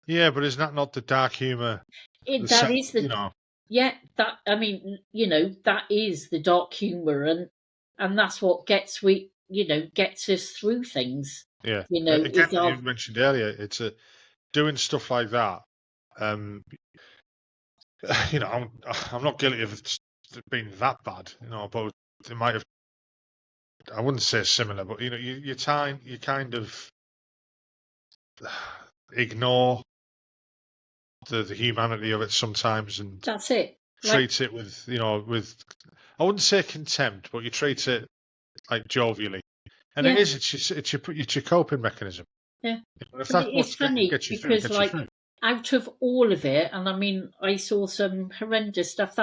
Yeah, but is that not the dark humour? That is the, yeah, that, I mean, that is the dark humour, and that's what gets gets us through things. Yeah. Again, you mentioned earlier, it's doing stuff like that. I'm not guilty of it being that bad, but it might have. I wouldn't say similar, but you kind of ignore the humanity of it sometimes, and that's it. Treat it with I wouldn't say contempt, but you treat it like jovially, and it is. It's your coping mechanism. Yeah, if that's it's funny because out of all of it, and I mean, I saw some horrendous stuff.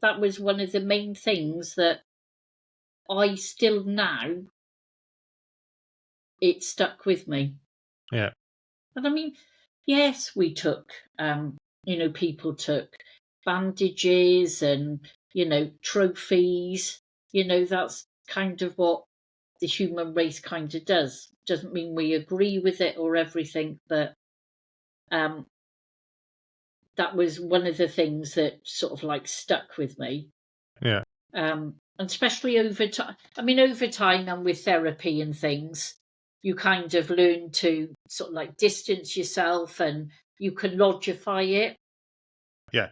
That was one of the main things that I still now. It stuck with me. Yeah. And I mean, yes, we took. People took bandages and trophies. That's kind of what the human race kind of does. Doesn't mean we agree with it or everything, but that was one of the things that sort of like stuck with me. Yeah. And especially over time. I mean, over time and with therapy and things, you kind of learn to sort of like distance yourself, and you can logify it. Yeah.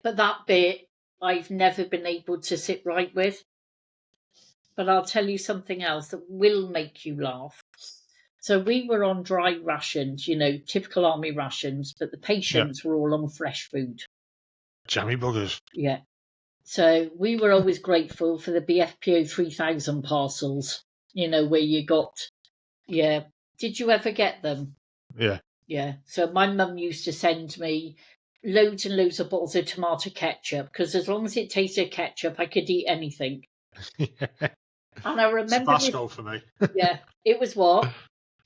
But that bit, I've never been able to sit right with. But I'll tell you something else that will make you laugh. So we were on dry rations, typical army rations, but the Yeah. patients were all on fresh food. Jammy buggers. Yeah. So we were always grateful for the BFPO 3000 parcels, where you got, yeah. Did you ever get them? Yeah. Yeah. So my mum used to send me loads and loads of bottles of tomato ketchup because as long as it tasted ketchup, I could eat anything. And I remember this, Tabasco for me. yeah, it was what?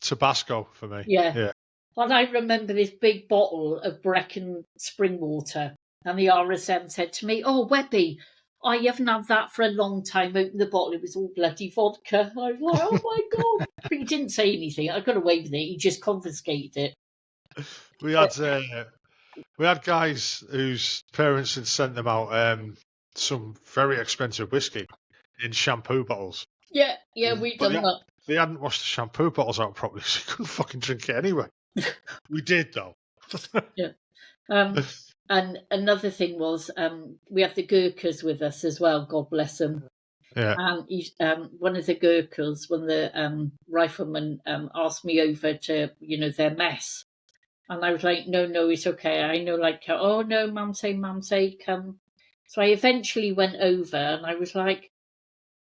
Tabasco for me. Yeah. Yeah. And I remember this big bottle of Brecon spring water. And the RSM said to me, "Oh, Webby, I haven't had that for a long time." Opened the bottle, it was all bloody vodka. I was like, "Oh my God." But he didn't say anything. I got away with it. He just confiscated it. We But had guys whose parents had sent them out some very expensive whiskey in shampoo bottles. yeah, we But done that. they hadn't washed the shampoo bottles out properly, so you couldn't fucking drink it anyway. We did though. Yeah. And another thing was we had the Gurkhas with us as well, God bless them. Yeah. And one of the Gurkhas, one of the riflemen, asked me over to, their mess. And I was like, no, it's okay. I know, like, oh, no, Mamse, come. So I eventually went over and I was like,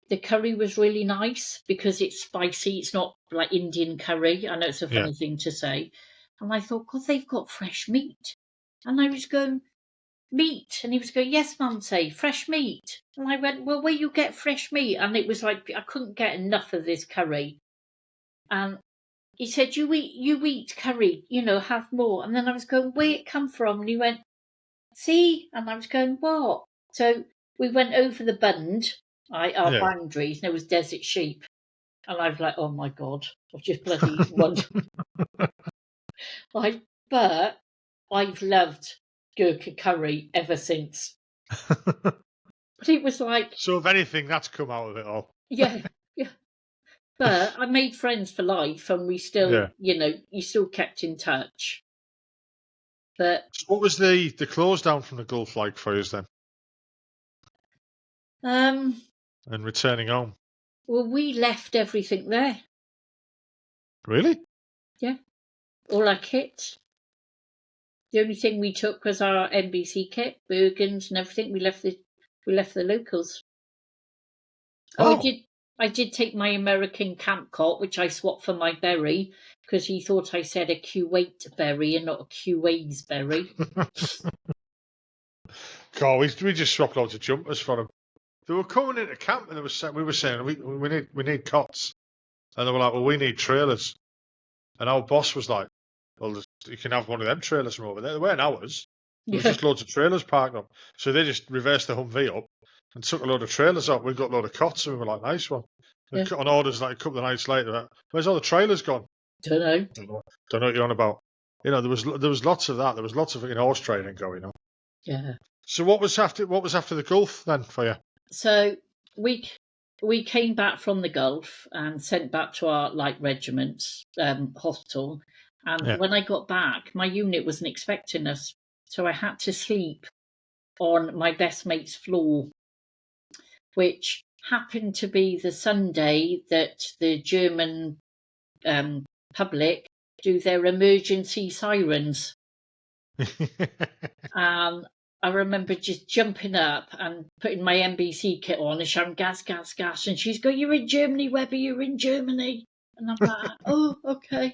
the curry was really nice because it's spicy. It's not like Indian curry. I know it's a Yeah. funny thing to say. And I thought, God, they've got fresh meat. And I was going, meat? And he was going, yes, Mamse, fresh meat. And I went, well, where you get fresh meat? And it was like, I couldn't get enough of this curry. And he said, you eat curry, have more. And then I was going, where it come from? And he went, see? And I was going, what? So we went over the bund, our Yeah. boundaries, and there was desert sheep. And I was like, oh my God, I've just bloody eaten one. But I've loved Gurkha curry ever since. But it was like, So if anything, that's come out of it all. yeah. But I made friends for life, and we still, Yeah. you still kept in touch. But So what was the close down from the Gulf like for you then? And returning home? well, we left everything there. Really? Yeah, all our kit. The only thing we took was our NBC kit, Bergens and everything. We left the locals. Oh, Oh. I did take my American camp cot, which I swapped for my berry because he thought I said a Kuwait berry and not a Kuwais berry. God, we just swapped loads of jumpers for them. They were coming into camp and we were saying we need cots, and they were like, well, we need trailers, and our boss was like, well, you can have one of them trailers from over there. They weren't ours. There was Yeah, just loads of trailers parked up, so they just reversed the Humvee up and took a load of trailers out. We got a load of cots, and we were like, nice one. yeah. On orders like a couple of nights later, where's all the trailers gone? Don't know. Don't know what you're on about. There was lots of that. There was lots of horse trading going on. Yeah. So what was after the Gulf then for you? So we came back from the Gulf and sent back to our light regiment's hospital. And when I got back, my unit wasn't expecting us, so I had to sleep on my best mate's floor, which happened to be the Sunday that the German public do their emergency sirens. I remember just jumping up and putting my NBC kit on and shouting gas, gas, gas. And she's going, "You're in Germany, Webby, you're in Germany." And I'm like, "Oh, okay."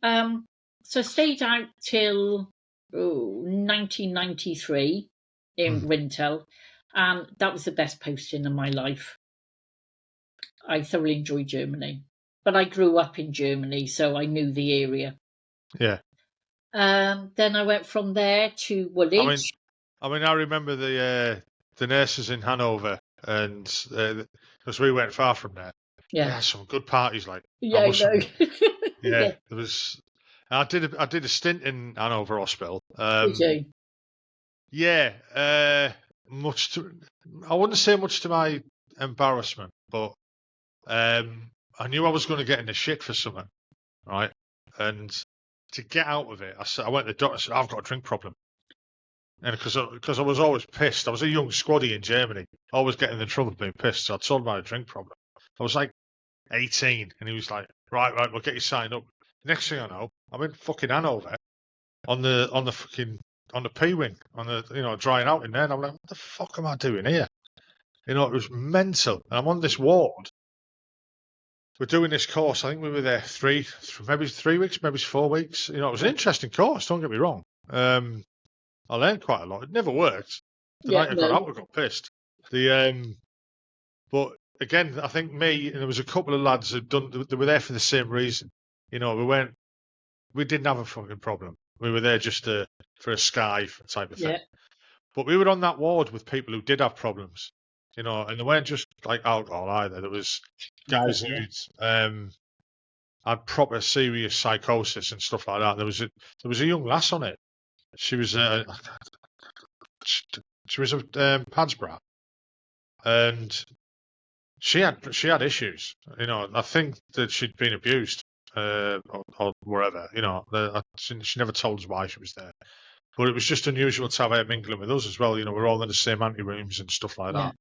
So I stayed out till 1993 in Wintel. And that was the best posting of my life. I thoroughly enjoyed Germany. But I grew up in Germany, so I knew the area. Yeah. Then I went from there to Woolwich. I remember the nurses in Hanover, and because we went far from there, Yeah. they had some good parties. Like, Yeah, I know. yeah, there was. I did a stint in Hanover Hospital. Did you? Yeah, I wouldn't say much to my embarrassment, but I knew I was going to get in the shit for something, right? And to get out of it, I went to the doctor and said, I've got a drink problem. And because I was always pissed. I was a young squaddy in Germany, always getting in trouble being pissed. So I told him I had a drink problem. I was like 18, and he was like, right, we'll get you signed up. Next thing I know, I'm in fucking Hanover on the P wing, on the drying out in there. And I'm like, what the fuck am I doing here? It was mental. And I'm on this ward. We're doing this course. I think we were there maybe 3 weeks, maybe 4 weeks. It was an interesting course. Don't get me wrong. I learned quite a lot. It never worked. The night I got out, I got pissed. But again, I think me and there was a couple of lads they were there for the same reason. We didn't have a fucking problem. We were there just for a sky type of thing. Yeah. But we were on that ward with people who did have problems, and they weren't just like alcohol either. There was guys who'd had proper serious psychosis and stuff like that. There was a young lass on it. She was a Padsbrat, and she had issues. I think that she'd been abused or wherever. She never told us why she was there. But it was just unusual to have her mingling with us as well. We're all in the same ante rooms and stuff like that.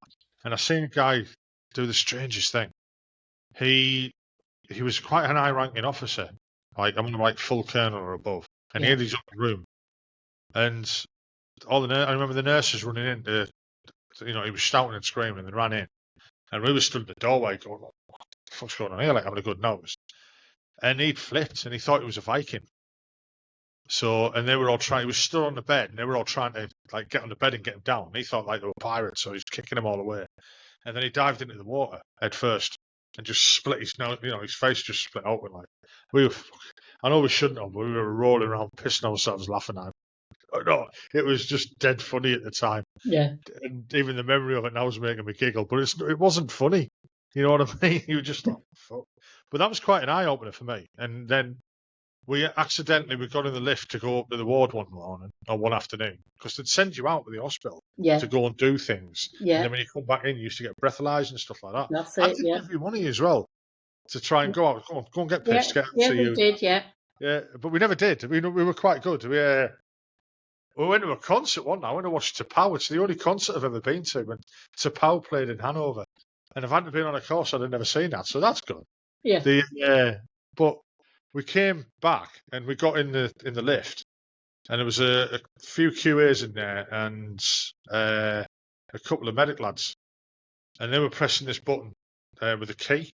And I seen a guy do the strangest thing. He was quite an high-ranking officer, like full colonel or above, and he had his own room. And I remember the nurses running in. He was shouting and screaming, and they ran in, and we were stood at the doorway going, "What the fuck's going on here?" Like having a good nose. And he'd flipped, and he thought he was a Viking. So, and they were all trying. He was still on the bed, and they were all trying to get on the bed and get him down. And he thought they were pirates, so he was kicking them all away. And then he dived into the water head first and just split his nose. His face just split open. I know we shouldn't have, but we were rolling around, pissing ourselves, laughing at him. No, it was just dead funny at the time. Yeah. And even the memory of it now is making me giggle. But it wasn't funny. You know what I mean? You were just like, fuck. But that was quite an eye opener for me. And then we got in the lift to go up to the ward one morning or one afternoon because they'd send you out with the hospital to go and do things. Yeah. And then when you come back in, you used to get breathalyzed and stuff like that. That's I it. did every one of you as well to try and go out. Go and get pissed. Yeah, we did. Yeah. Yeah, but we never did. We were quite good. We went to a concert one night. I went to watch Tapau. It's the only concert I've ever been to when Tapau played in Hanover. And if I hadn't been on a course, I'd have never seen that. So that's good. Yeah. But we came back and we got in the lift, and there was a few QAs in there and a couple of medic lads, and they were pressing this button with a key,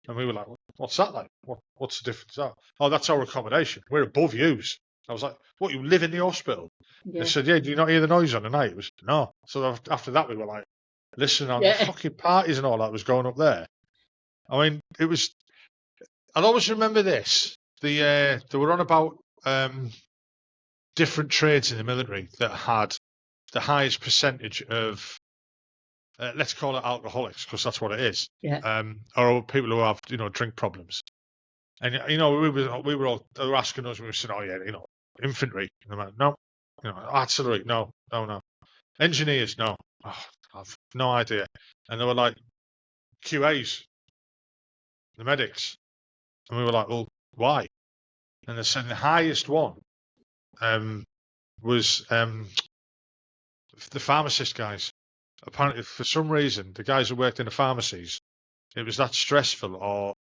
and we were like, "What's that like? What's the difference?" Oh, that's our accommodation. We're above yous. I was like, "What? You live in the hospital?" Yeah. They said, "Yeah. Do you not hear the noise on the night?" It was no. So after that, we were like, listening on the fucking parties and all that was going up there. I mean, it was. I'll always remember this. They were on about different trades in the military that had the highest percentage of, let's call it alcoholics, because that's what it is. Yeah. Or people who have, drink problems. And they were asking us, we were saying, "Oh yeah, infantry." And I'm like, "No." Artillery, no. Engineers, no. Oh, I've no idea. And they were like, QAs, the medics. And we were like, "Well, why?" And they said the highest one was the pharmacist guys. Apparently, for some reason, the guys who worked in the pharmacies, it was that stressful or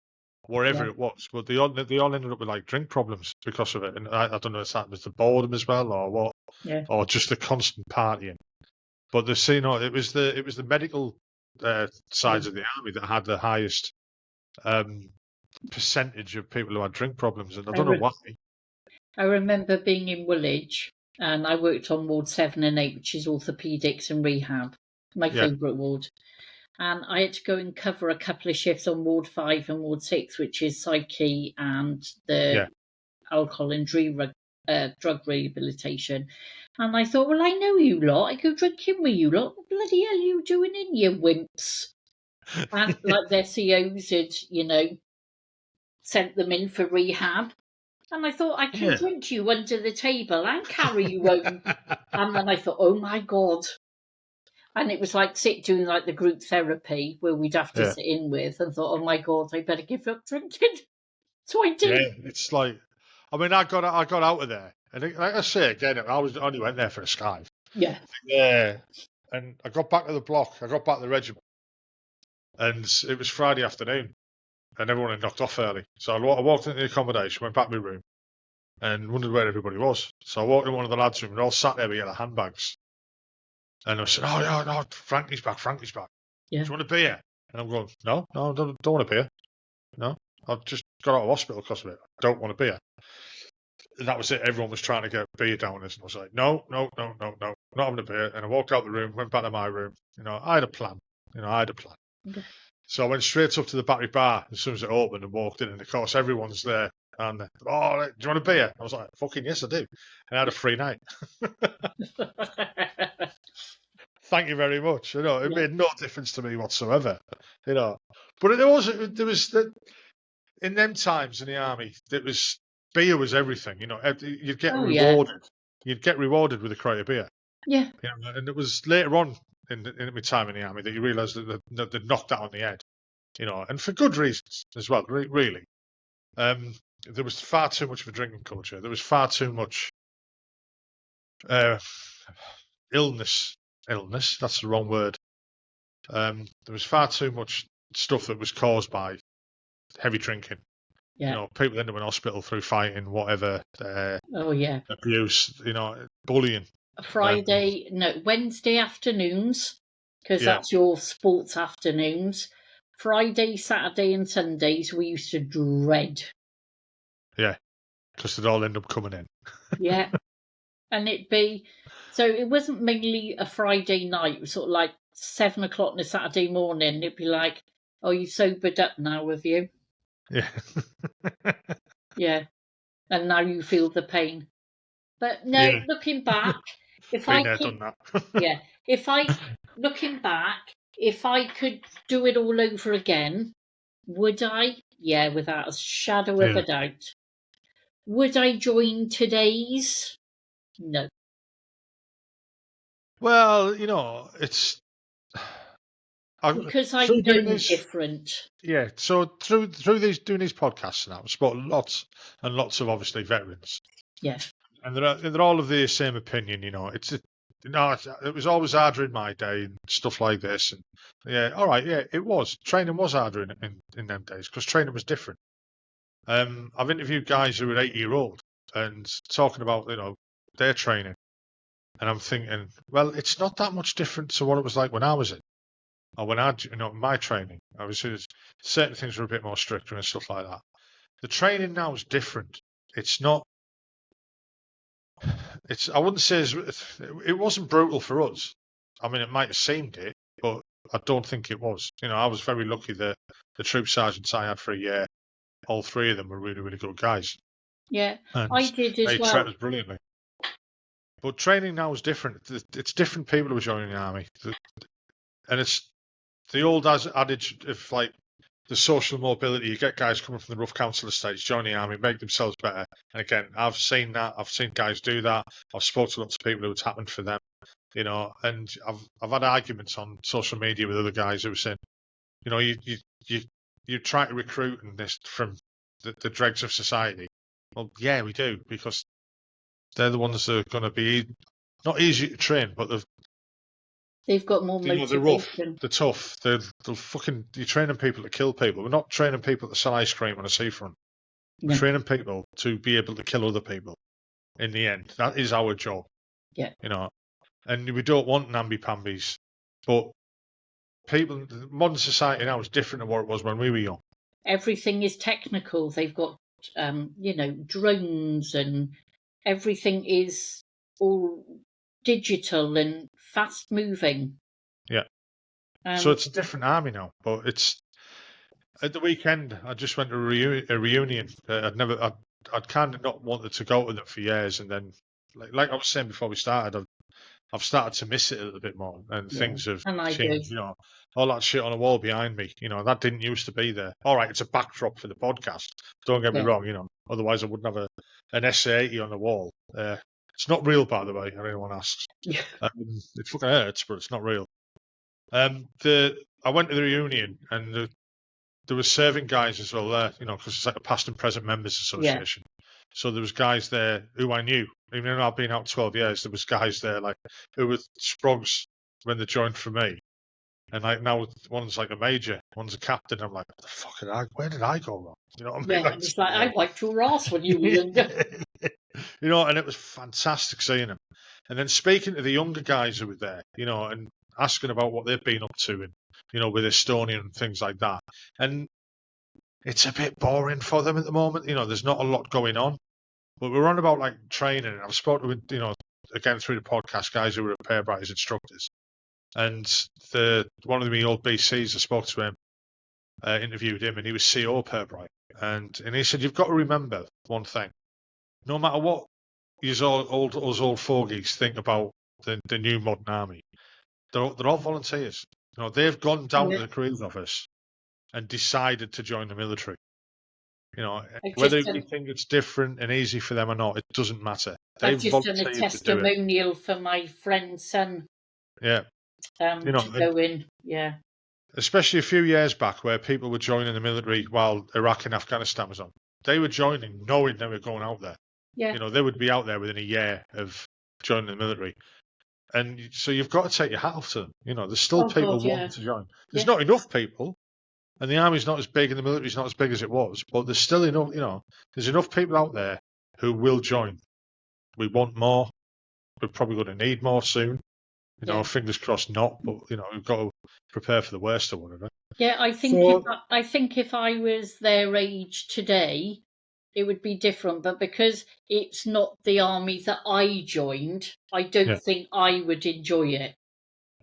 whatever it was. But they all ended up with like drink problems because of it. And I don't know if that was the boredom as well or what, or just the constant partying. But it was the medical sides of the army that had the highest percentage of people who had drink problems, and I don't know why. I remember being in Woolwich, and I worked on Ward 7 and 8, which is orthopaedics and rehab, my favourite ward. And I had to go and cover a couple of shifts on Ward 5 and Ward 6, which is psyche and the alcohol and drug rehabilitation. And I thought, well, I know you lot. I go drinking with you lot. What bloody hell are you doing in, you wimps? And like their COs had, sent them in for rehab. And I thought, I can drink you under the table and carry you home. And then I thought, oh my God. And it was like doing like the group therapy where we'd have to sit in with, and thought, oh my God, I better give up drinking. So I did. Yeah, it's like, I mean, I got out of there. And like I say again, I only went there for a skive. Yeah. Yeah. And I got back to the block. I got back to the regiment, and it was Friday afternoon, and everyone had knocked off early. So I walked into the accommodation, went back to my room, and wondered where everybody was. So I walked in one of the lads' room, and they're all sat there with yellow handbags. And I said, "Oh yeah, no, Frankie's back. Frankie's back. Yeah. Do you want a beer?" And I'm going, "No, don't want a beer. No, I've just got out of hospital because of it. I don't want a beer." And that was it. Everyone was trying to get beer down us, and I was like, "No, not having a beer." And I walked out the room, went back to my room. I had a plan. I had a plan. Okay. So I went straight up to the Battery Bar as soon as it opened and walked in, and of course everyone's there. And do you want a beer? I was like, "Fucking yes, I do." And I had a free night. Thank you very much. It made no difference to me whatsoever. But there was in them times in the army, beer was everything. You'd get rewarded. Yeah. You'd get rewarded with a crate of beer. Yeah. And it was later on in my time in the army that you realised that they'd knocked that on the head. And for good reasons as well. Really, there was far too much of a drinking culture. There was far too much illness. That's the wrong word. There was far too much stuff that was caused by heavy drinking. Yeah. People ended up in hospital through fighting, whatever. Oh yeah. Abuse. Bullying. Wednesday afternoons, because that's your sports afternoons. Friday, Saturday, and Sundays we used to dread. Yeah, because they'd all end up coming in. Yeah, and so it wasn't mainly a Friday night. It was sort of like 7 o'clock on a Saturday morning. It'd be like, "Oh, you sobered up now, have you?" Yeah. Yeah, and now you feel the pain. But no, looking back, looking back, if I could do it all over again, would I? Yeah, without a shadow of a doubt. Would I join today's? No. Well, it's because I know different. Yeah, so through doing these podcasts now, I've spoken lots and lots of obviously veterans. Yeah. And they're all of the same opinion. It was always harder in my day and stuff like this. And it was. Training was harder in them days because training was different. I've interviewed guys who are 80-year-old and talking about their training, and I'm thinking, well, it's not that much different to what it was like when I was in, or when I my training. Obviously, certain things were a bit more stricter and stuff like that. The training now is different. It's not. I wouldn't say it wasn't brutal for us. I mean, it might have seemed it, but I don't think it was. I was very lucky that the troop sergeants I had for a year, all three of them were really, really good guys. Yeah, and I did as well. They trained us brilliantly. But training now is different. It's different people who are joining the army, and it's the old adage of like the social mobility. You get guys coming from the rough council estates, join the army, make themselves better. And again, I've seen that. I've seen guys do that. I've spoken to lots of people who it's happened for them. And I've had arguments on social media with other guys who were saying, you try to recruit and this from the dregs of society. Well, yeah, we do, because they're the ones that are going to be not easy to train, but they've got more motivation. They're rough, they're tough. They're fucking. You're training people to kill people. We're not training people to sell ice cream on a seafront. We're training people to be able to kill other people. In the end, that is our job. Yeah. And we don't want namby-pambies, but modern society now is different than what it was when we were young. Everything is technical. They've got, drones, and everything is all digital and fast moving. Yeah. So it's a different army now, but it's at the weekend. I just went to a reunion. I'd kind of not wanted to go to them for years, and then, like I was saying before we started, I've started to miss it a little bit more, and things have changed. All that shit on the wall behind me, that didn't used to be there. All right, it's a backdrop for the podcast. Don't get me wrong, otherwise I wouldn't have an SA80 on the wall. It's not real, by the way, if anyone asks. It fucking hurts, but it's not real. I went to the reunion, and there were serving guys as well there, because it's like a past and present members association. So there was guys there who I knew, Even though I've been out 12 years, there was guys there like who were sprugs when they joined for me. And like now, one's like a major, one's a captain. I'm like, what the fuck did where did I go wrong? You know what I mean? Yeah, Like, and it's like, I wiped your ass when you were younger. you know, and it was fantastic seeing them. And then speaking to the younger guys who were there, you know, and asking about what they've been up to, and you know, with Estonia and things like that. And it's a bit boring for them at the moment. You know, there's not a lot going on. But we're on about like training, and I've spoken with, you know, again through the podcast, guys who were repair writers instructors. And one of the old BCs, I spoke to him, interviewed him, and he was CO Purbright. And he said, you've got to remember one thing. No matter what us old fogies think about the new modern army, they're all volunteers. You know, they've gone down to the careers office and decided to join the military. You know, whether you think it's different and easy for them or not, it doesn't matter. I've They've just done a volunteered to do it. testimonial for my friend's son. Yeah. You know, to go in. Yeah. Especially a few years back where people were joining the military while Iraq and Afghanistan was on. They were joining knowing they were going out there. Yeah. You know, they would be out there within a year of joining the military. And so you've got to take your hat off to them. You know, there's still people wanting to join. There's not enough people. And the army's not as big and the military's not as big as it was. But there's still enough, you know, there's enough people out there who will join. We want more. We're probably going to need more soon. You know, fingers crossed not, but you know, we've got to prepare for the worst or whatever. Yeah, I think if I was their age today, it would be different. But because it's not the army that I joined, I don't think I would enjoy it.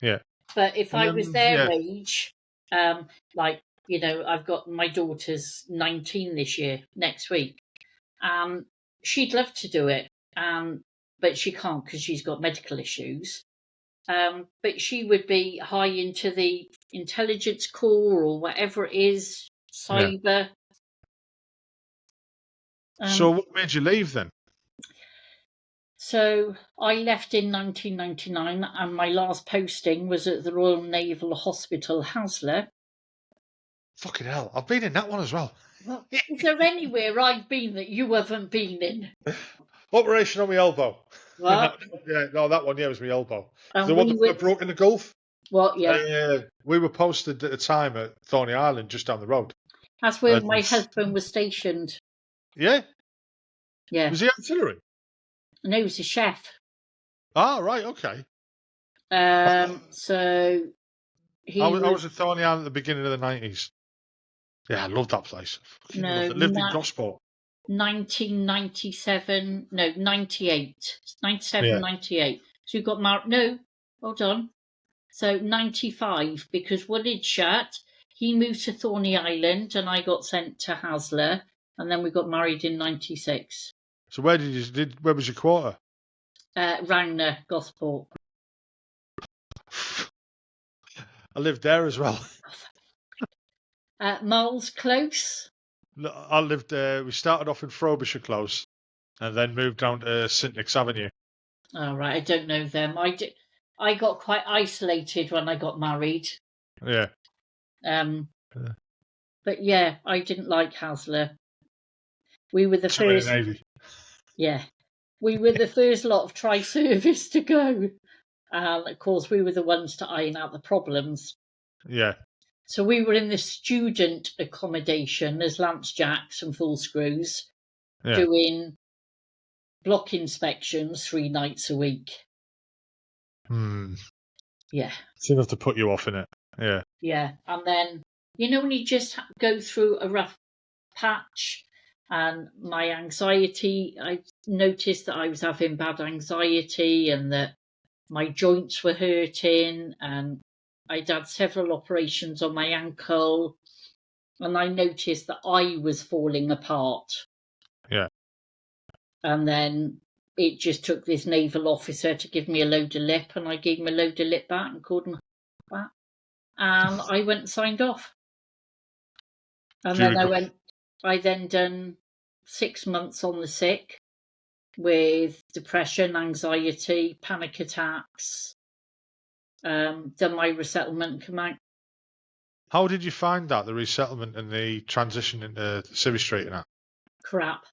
Yeah. But if I was their age, like, you know, I've got my daughter's 19 this year, next week. She'd love to do it, but she can't because she's got medical issues. But she would be high into the intelligence corps or whatever it is, cyber. So what made you leave then? So I left in 1999 and my last posting was at the Royal Naval Hospital, Haslar. Fucking hell, I've been in that one as well. Well, is there anywhere I've been that you haven't been in? Operation on my elbow. What? No, that one, was my elbow. And the one that broke in the Gulf? What, yeah. We were posted at the time at Thorney Island, just down the road. That's where my husband was stationed. Yeah? Yeah. Was he artillery? No, he was a chef. Ah, right, okay. So he I was at Thorney Island at the beginning of the 90s. Yeah, I loved that place. I lived in Gosport. 1997, no, 98. 97, 98. So you got married, no, hold on. So 95, because Woolwich shut, he moved to Thorney Island and I got sent to Haslar, and then we got married in 96. So where was your quarter? Rangner, Gosport. I lived there as well. Miles Close. I lived we started off in Frobisher Close and then moved down to St Nick's Avenue. Oh, right, I don't know them. I got quite isolated when I got married. Yeah. But yeah, I didn't like Haslar. We were the first. Navy. Yeah. We were the first lot of tri-service to go. And of course, we were the ones to iron out the problems. Yeah. So we were in the student accommodation as Lance Jacks and Full Screws, doing block inspections 3 nights a week. Yeah. It's enough to put you off in it. Yeah. Yeah. And then, you know, when you just go through a rough patch and my anxiety, I noticed that I was having bad anxiety and that my joints were hurting and I'd had several operations on my ankle and I noticed that I was falling apart. Yeah. And then it just took this naval officer to give me a load of lip and I gave him a load of lip back and called him back. And I went and signed off. And then I then done 6 months on the sick with depression, anxiety, panic attacks. Done my resettlement, come out. How did you find that, the resettlement and the transition into Civvy Street and that? Crap.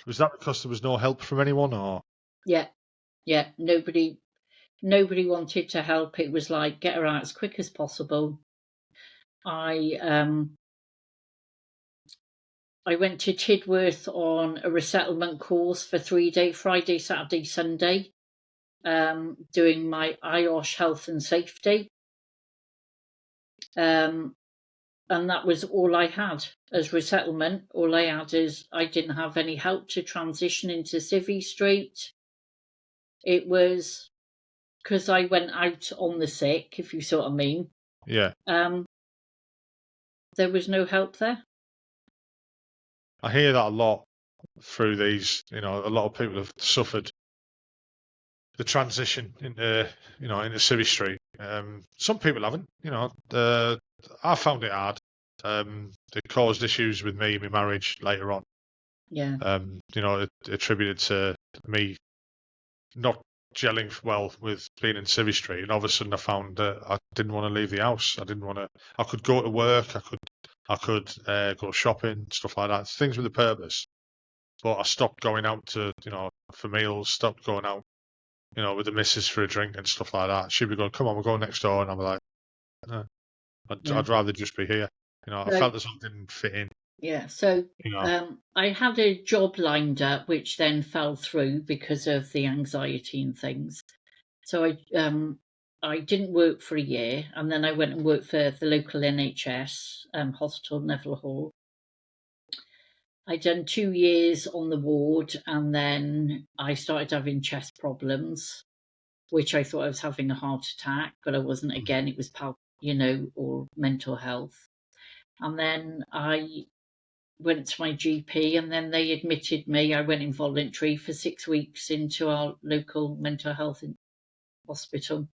Was that because there was no help from anyone, or? Yeah, yeah. Nobody wanted to help. It was like, get her out as quick as possible. I went to Tidworth on a resettlement course for 3 days, Friday, Saturday, Sunday, doing my IOSH health and safety. And that was all I had as resettlement. All I had is I didn't have any help to transition into Civvy Street. It was because I went out on the sick, if you see what I mean. Yeah. There was no help there. I hear that a lot through these. A lot of people have suffered the transition into Civvy Street. Some people haven't. I found it hard. It caused issues with me in my marriage later on. Yeah. It attributed to me not gelling well with being in Civvy Street, and all of a sudden I found that I didn't want to leave the house. I didn't want to. I could go to work. I could go shopping, stuff like that. Things with a purpose. But I stopped going out to for meals. Stopped going out with the missus for a drink and stuff like that. She'd be going, "Come on, we'll go next door," and I'm like, "No, I'd rather just be here." I felt as though I didn't fit in. Yeah, so I had a job lined up, which then fell through because of the anxiety and things. So I didn't work for a year, and then I went and worked for the local NHS hospital, Neville Hall. I'd done 2 years on the ward, and then I started having chest problems, which I thought I was having a heart attack, but I wasn't. Again, it was or mental health. And then I went to my GP, and then they admitted me. I went involuntary for 6 weeks into our local mental health hospital,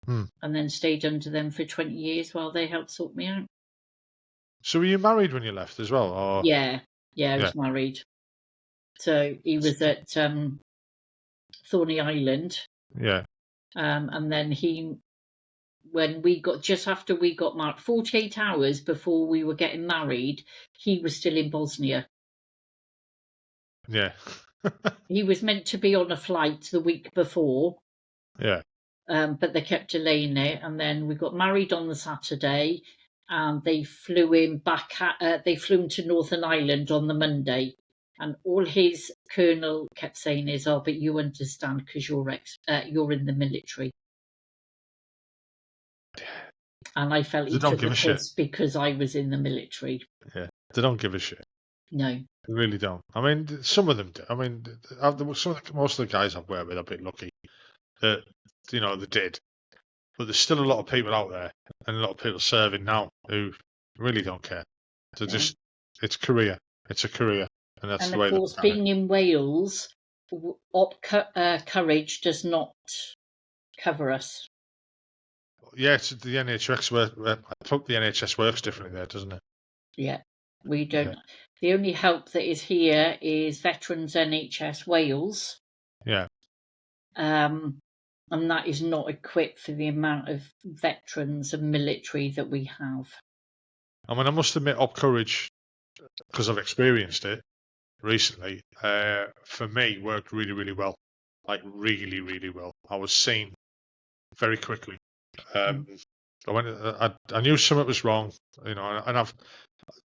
and then stayed under them for 20 years while they helped sort me out. So were you married when you left as well? Or? Yeah, I was married. So he was at Thorney Island. Yeah. And then when we got, just after we got married, 48 hours before we were getting married, he was still in Bosnia. Yeah. He was meant to be on a flight the week before. Yeah. But they kept delaying it, and then we got married on the Saturday, and they flew him back. They flew him to Northern Ireland on the Monday, and all his colonel kept saying is, "Oh, but you understand because you're in the military." And I felt he took the piss because I was in the military. Yeah, they don't give a shit. No, they really don't. I mean, some of them do. I mean, most of the guys I've worked with are a bit lucky that they did. But there's still a lot of people out there, and a lot of people serving now who really don't care. They're just, it's career. It's a career, and that's the way. And of course, being in Wales, courage does not cover us. Yeah, it's the NHS work. I think the NHS works differently there, doesn't it? Yeah, we don't. Yeah. The only help that is here is Veterans NHS Wales. Yeah. And that is not equipped for the amount of veterans and military that we have. I mean, I must admit, Op Courage, because I've experienced it recently, for me, worked really, really well. Like, really, really well. I was seen very quickly. I knew something was wrong, and I've,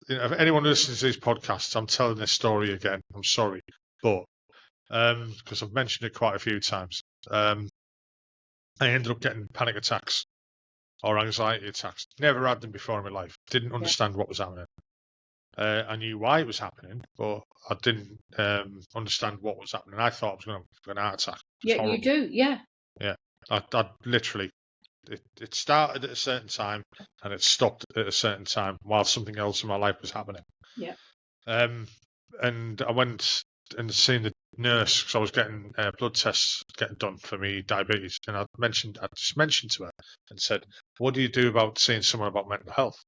if anyone listens to these podcasts, I'm telling this story again. I'm sorry, but because I've mentioned it quite a few times, I ended up getting panic attacks or anxiety attacks. Never had them before in my life. Didn't understand what was happening. I knew why it was happening, but I didn't understand what was happening. I thought I was going to have an heart attack. Yeah, horrible. You do, yeah. Yeah, I literally. It started at a certain time and it stopped at a certain time while something else in my life was happening. Yeah. And I went and seen the nurse because I was getting blood tests getting done for me diabetes, and I just mentioned to her and said, "What do you do about seeing someone about mental health?"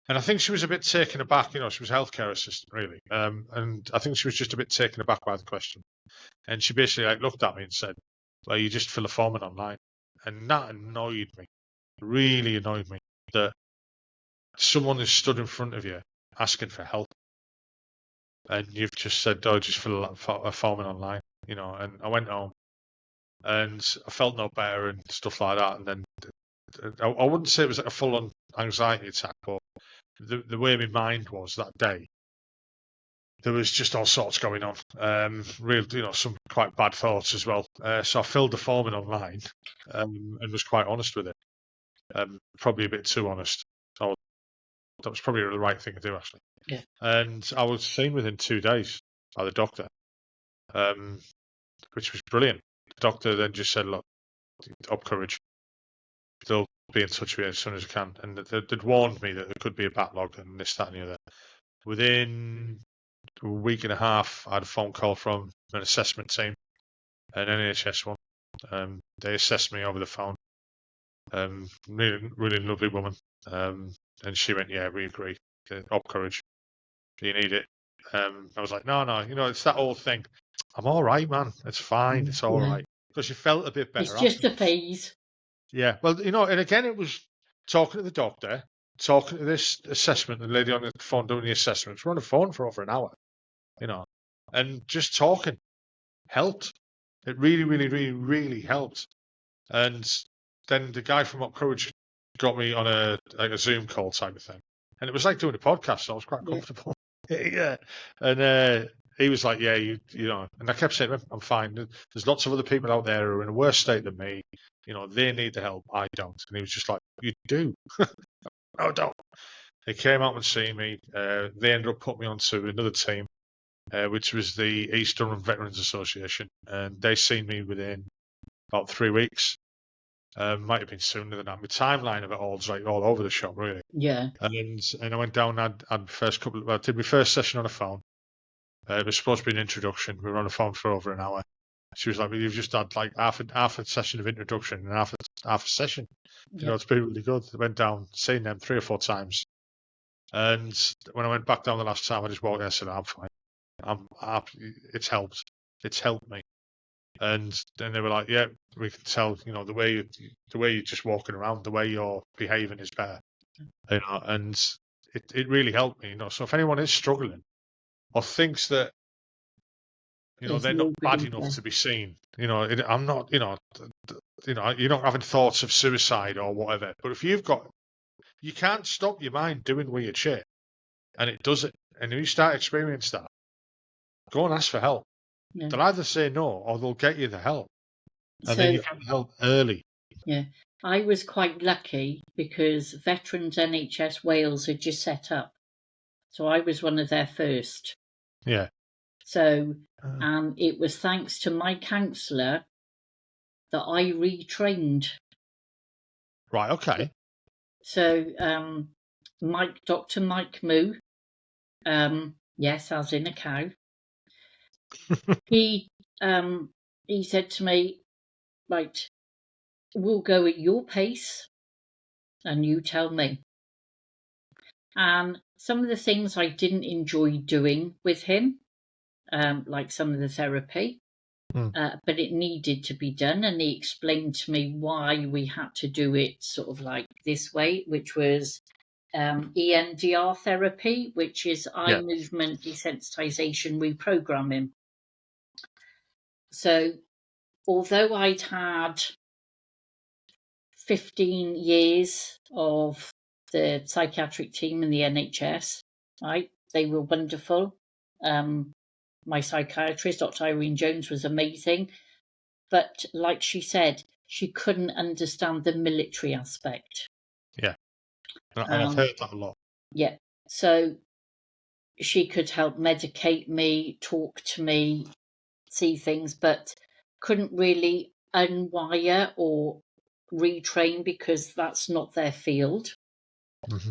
And I think she was a bit taken aback. She was a healthcare assistant, really, and I think she was just a bit taken aback by the question. And she basically looked at me and said, "Well, you just fill a form in online." And that annoyed me, really annoyed me, that someone is stood in front of you asking for help. and you've just said, "Oh, just fill a form in online," you know. And I went home, and I felt no better and stuff like that. And then I wouldn't say it was like a full-on anxiety attack, but the way my mind was that day, there was just all sorts going on. Real, you know, some quite bad thoughts as well. So I filled the form in online, and was quite honest with it. Probably a bit too honest. So that was probably the right thing to do, actually. Yeah. And I was seen within 2 days by the doctor, which was brilliant. The doctor then just said, "Look, up courage. They'll be in touch with you as soon as I can." And they'd warned me that there could be a backlog and this, that, and the other. Within a week and a half, I had a phone call from an assessment team, an NHS one. They assessed me over the phone. Really, really lovely woman. And she went, "Yeah, we agree. Up courage. You need it." I was like, "No, you know, it's that old thing. I'm all right, man. It's fine. It's all right." Because you felt a bit better. It's just a phase. Yeah. Well, you know, and again, it was talking to the doctor, talking to this assessment, the lady on the phone doing the assessments. We're on the phone for over an hour, you know, and just talking helped. It really, really, really, really helped. And then the guy from Up Courage got me on a Zoom call type of thing, and it was like doing a podcast. So I was quite comfortable. Yeah, and he was like, "Yeah, you know," and I kept saying, "I'm fine. There's lots of other people out there who are in a worse state than me. You know, they need the help. I don't." And he was just like, "You do." "No, I don't." He came out and see me. They ended up putting me onto another team, which was the East Durham Veterans Association, and they seen me within about 3 weeks. Might have been sooner than that. My timeline of it all is like all over the shop, really. Yeah. And I went down. I did my first session on the phone. It was supposed to be an introduction. We were on the phone for over an hour. She was like, "Well, you've just had like half a session of introduction and half a session. You know, it's been really good." I went down, seen them 3 or 4 times, and when I went back down the last time, I just walked in and said, "I'm fine. It's helped. It's helped me." And then they were like, "Yeah, we can tell. You know, the way you're just walking around, the way you're behaving is better." You know, and it really helped me. You know, so if anyone is struggling or thinks that, you know, There's they're not bad nobody enough there. to be seen, you know, I'm not. You know, you're not having thoughts of suicide or whatever. But if you can't stop your mind doing weird shit, and it does it. And if you start experiencing that, go and ask for help. Yeah. They'll either say no or they'll get you the help, and then So, you get the help early. yeah, I was quite lucky because Veterans NHS Wales had just set up. So I was one of their first. Yeah. So, and it was thanks to my counsellor that I retrained. Right. Okay. So, Dr. Mike Moo, yes, as in a cow, he said to me, "Right, we'll go at your pace and you tell me." And some of the things I didn't enjoy doing with him, like some of the therapy, but it needed to be done. And he explained to me why we had to do it sort of like this way, which was EMDR therapy, which is eye movement desensitization reprogramming. So although I'd had 15 years of the psychiatric team in the NHS, right? They were wonderful. My psychiatrist, Dr. Irene Jones, was amazing. But like she said, she couldn't understand the military aspect. Yeah. And I've heard that a lot. Yeah. So she could help medicate me, talk to me, see things, but couldn't really unwire or retrain because that's not their field. Mm-hmm.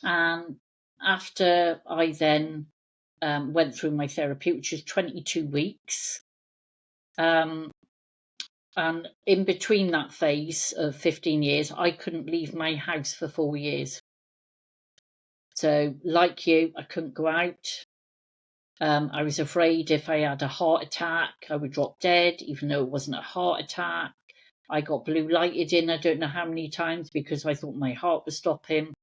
And after I then went through my therapy, which was 22 weeks, and in between that phase of 15 years, I couldn't leave my house for 4 years. So, like you, I couldn't go out. I was afraid if I had a heart attack, I would drop dead, even though it wasn't a heart attack. I got blue lighted in, I don't know how many times, because I thought my heart was stopping.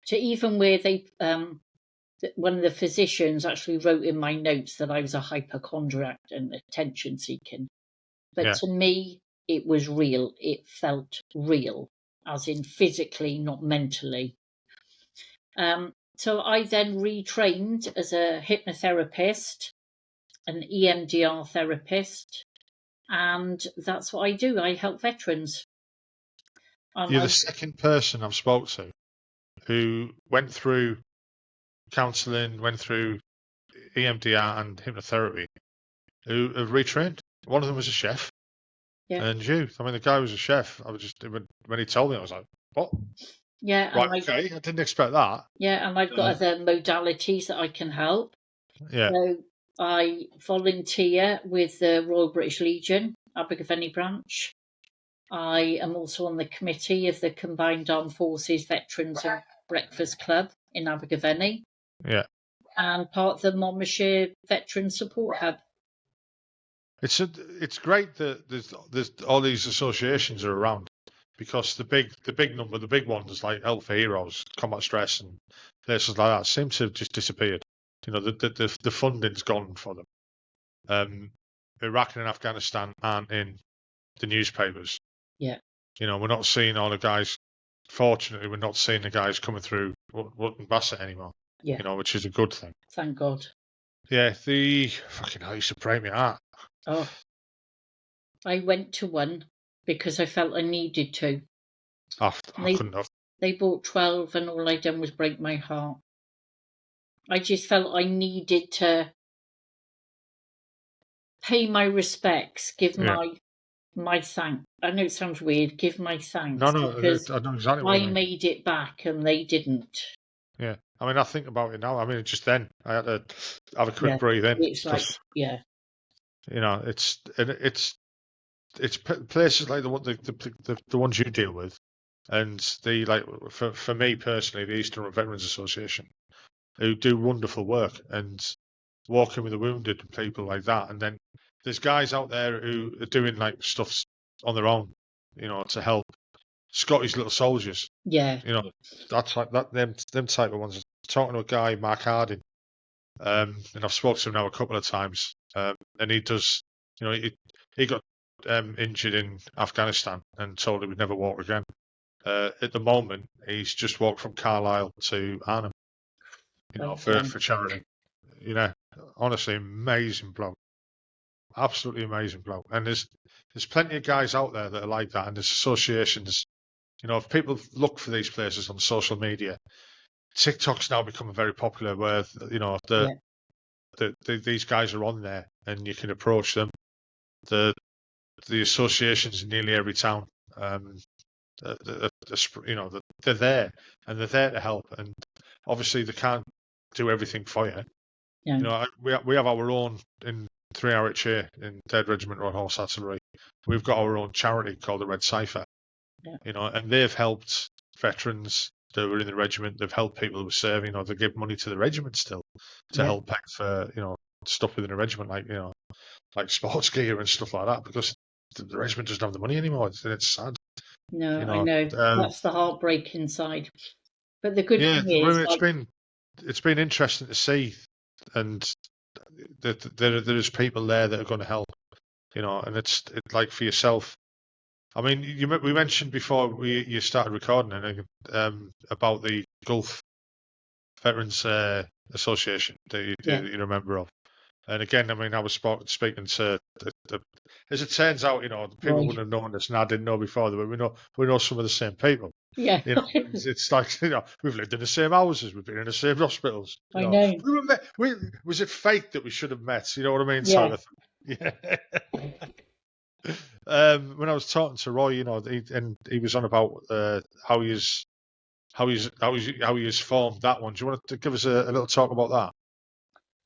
To even where they one of the physicians actually wrote in my notes that I was a hypochondriac and attention seeking. But to me, it was real. It felt real, as in physically, not mentally. So I then retrained as a hypnotherapist, an EMDR therapist, and that's what I do. I help veterans. You're the second person I've spoke to who went through counselling, went through EMDR and hypnotherapy, who have retrained. One of them was a chef, and you. I mean, the guy was a chef. I was just when he told me, I was like, "What? Yeah, Right, okay. I didn't expect that." Yeah, and I've got other modalities that I can help. Yeah. So I volunteer with the Royal British Legion, Abergavenny branch. I am also on the committee of the Combined Armed Forces Veterans and Breakfast Club in Abergavenny. Yeah. And part of the Monmouthshire Veteran Support Hub. It's great that there's all these associations are around, because the big ones like Health for Heroes, Combat Stress, and places like that seem to have just disappeared. You know, the funding's gone for them. Iraq and Afghanistan aren't in the newspapers. Yeah. You know, we're not seeing all the guys. Fortunately, we're not seeing the guys coming through Wootton Bassett anymore. Yeah. You know, which is a good thing. Thank God. Yeah, the fucking hell used to break my heart. Oh, I went to one because I felt I needed to. I couldn't have. They bought 12 and all I done was break my heart. I just felt I needed to pay my respects, give my thanks. I know it sounds weird, give my thanks. No, because I know exactly what you mean. made it back and they didn't. Yeah, I mean, I think about it now. I mean, just then I had to have a quick breathe in. It's like, you know, it's places like the ones you deal with, and the like for me personally, the Eastern Veterans Association, who do wonderful work and walking with the wounded and people like that. And then there's guys out there who are doing like stuff on their own, you know, to help Scottish little soldiers. Yeah. You know, that's like that them type of ones. Talking to a guy, Mark Harding, and I've spoken to him now a couple of times, and he does, you know, he got injured in Afghanistan and told he would never walk again. At the moment, he's just walked from Carlisle to Arnhem, you know, for charity. You know, honestly, amazing bloke, absolutely amazing bloke. And there's plenty of guys out there that are like that, and there's associations. You know, if people look for these places on social media, TikTok's now becoming very popular, where you know these guys are on there, and you can approach them. The associations in nearly every town, you know, they're there, and they're there to help. And obviously, they can't do everything for you. Yeah. You know, we have our own in 3RHA in 3rd Regiment Royal Horse Artillery. We've got our own charity called the Red Cipher. Yeah. You know, and they've helped veterans that were in the regiment. They've helped people who were serving. You know, they give money to the regiment still to help pay for, you know, stuff within the regiment, like, you know, like sports gear and stuff like that, because the regiment doesn't have the money anymore. It's sad. No, you know, I know. That's the heartbreak inside. But the good thing is, it's been interesting to see, and there's people there that are going to help. You know, and it's like for yourself. I mean, we mentioned before you started recording about the Gulf Veterans Association that you're a member of. And again, I mean, I was speaking to as it turns out, you know, people wouldn't have known this, and I didn't know before, but we know some of the same people. Yeah, you know, it's like, you know, we've lived in the same houses, we've been in the same hospitals. I know. Was it fate that we should have met? You know what I mean? Yeah. Yeah. When I was talking to Roy, you know, he was on about how he's formed that one. Do you want to give us a little talk about that?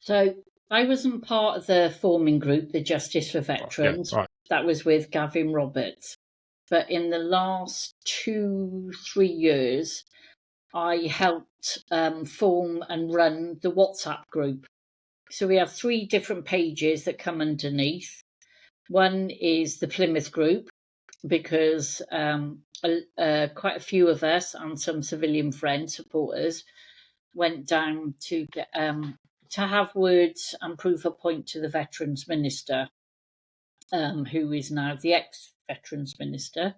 So I wasn't part of the forming group, the Justice for Veterans. Yeah, right. That was with Gavin Roberts. But in the last 2-3 years, I helped form and run the WhatsApp group. So we have 3 different pages that come underneath. One is the Plymouth group, because quite a few of us and some civilian friends, supporters, went down to get to have words and prove a point to the Veterans Minister, who is now the ex-Veterans Minister.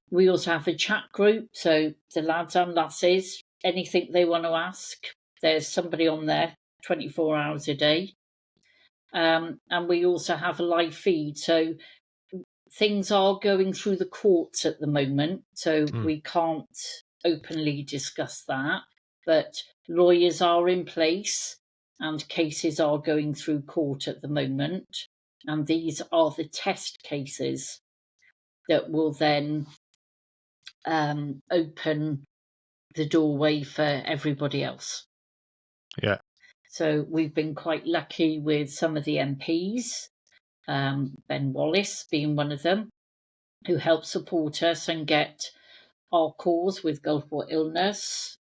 We also have a chat group, so the lads and lasses, anything they want to ask, there's somebody on there 24 hours a day. And we also have a live feed, so things are going through the courts at the moment, so we can't openly discuss that, but lawyers are in place and cases are going through court at the moment, and these are the test cases that will then open the doorway for everybody else. Yeah. So we've been quite lucky with some of the MPs, Ben Wallace being one of them, who helped support us and get our cause with Gulf War illness,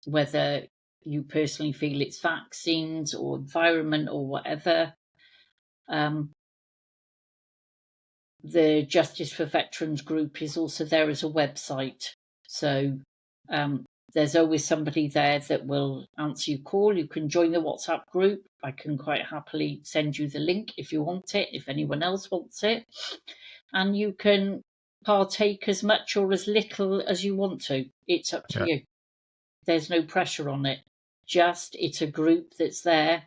whether you personally feel it's vaccines or environment or whatever. The Justice for Veterans group is also there as a website. So there's always somebody there that will answer your call. You can join the WhatsApp group. I can quite happily send you the link if you want it, if anyone else wants it. And you can partake as much or as little as you want to. It's up to you. There's no pressure on it. Just it's a group that's there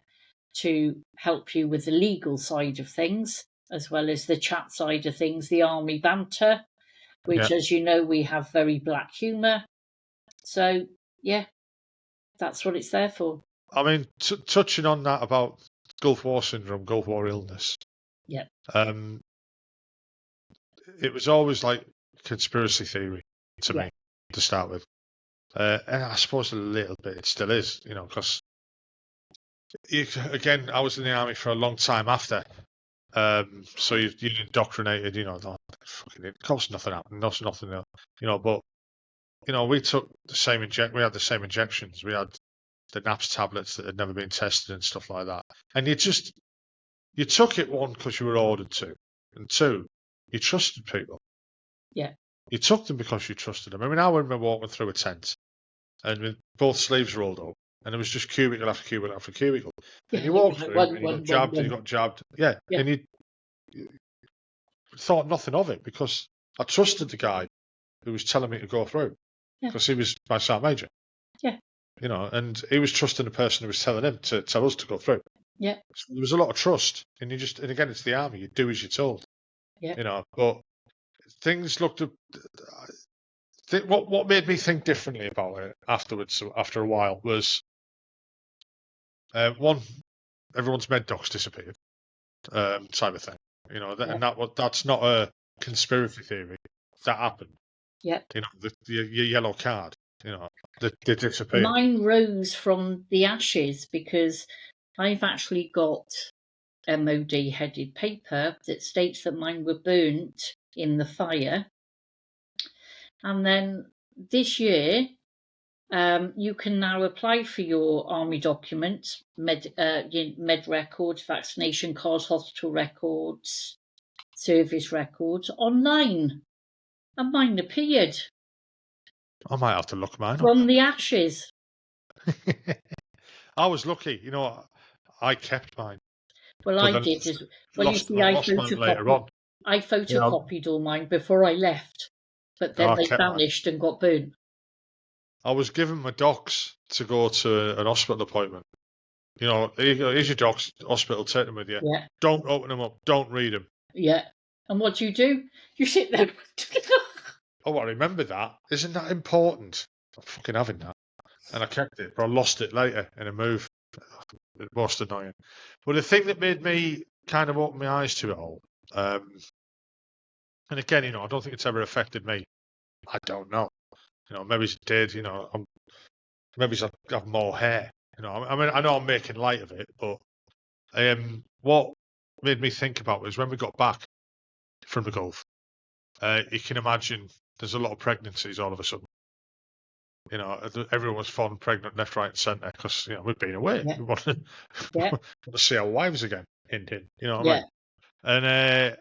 to help you with the legal side of things, as well as the chat side of things, the army banter, which, as you know, we have very black humour. So, yeah, that's what it's there for. I mean, touching on that about Gulf War Syndrome, Gulf War illness. Yeah. It was always like conspiracy theory to me to start with. And I suppose a little bit it still is, because again, I was in the army for a long time after. So you're indoctrinated, it costs nothing happened, nothing else, but, we took the same we had the same injections. We had the NAPS tablets that had never been tested and stuff like that. And you took it, one, because you were ordered to, and two, you trusted people. Yeah. You took them because you trusted them. I mean, I remember walking through a tent and with both sleeves rolled up, and it was just cubicle after cubicle after cubicle. And you walked through, and you got jabbed, and you got jabbed. Yeah. And you thought nothing of it because I trusted the guy who was telling me to go through because he was my sergeant major. Yeah. And he was trusting the person who was telling him to tell us to go through. Yeah. So there was a lot of trust, and and again, it's the army. You do as you're told. Yeah. But things looked. What made me think differently about it afterwards, after a while, was one, everyone's med docs disappeared, type of thing. And that's not a conspiracy theory. That happened. Yeah. Your yellow card. They disappeared. Mine rose from the ashes because I've actually got MOD headed paper that states that mine were burnt in the fire. And then this year, you can now apply for your army documents, med records, vaccination cards, hospital records, service records online. And mine appeared. I might have to look mine up. From the ashes. I was lucky. I kept mine. Well, I did. Well, you see, I photocopied all mine before I left, but then they vanished and got burnt. I was given my docs to go to an hospital appointment. Here's your docs, hospital, take them with you. Yeah. Don't open them up. Don't read them. Yeah. And what do? You sit there. Oh, I remember that. Isn't that important? I'm fucking having that. And I kept it, but I lost it later in a move. It was annoying. But the thing that made me kind of open my eyes to it all, and again, I don't think it's ever affected me. I don't know. Maybe it did. Maybe I have more hair. I mean, I know I'm making light of it, but what made me think about was when we got back from the Gulf. You can imagine there's a lot of pregnancies all of a sudden. Everyone was falling pregnant left, right, and centre because we've been away. Yeah. We want to see our wives again. Hinting, what yeah. I mean? And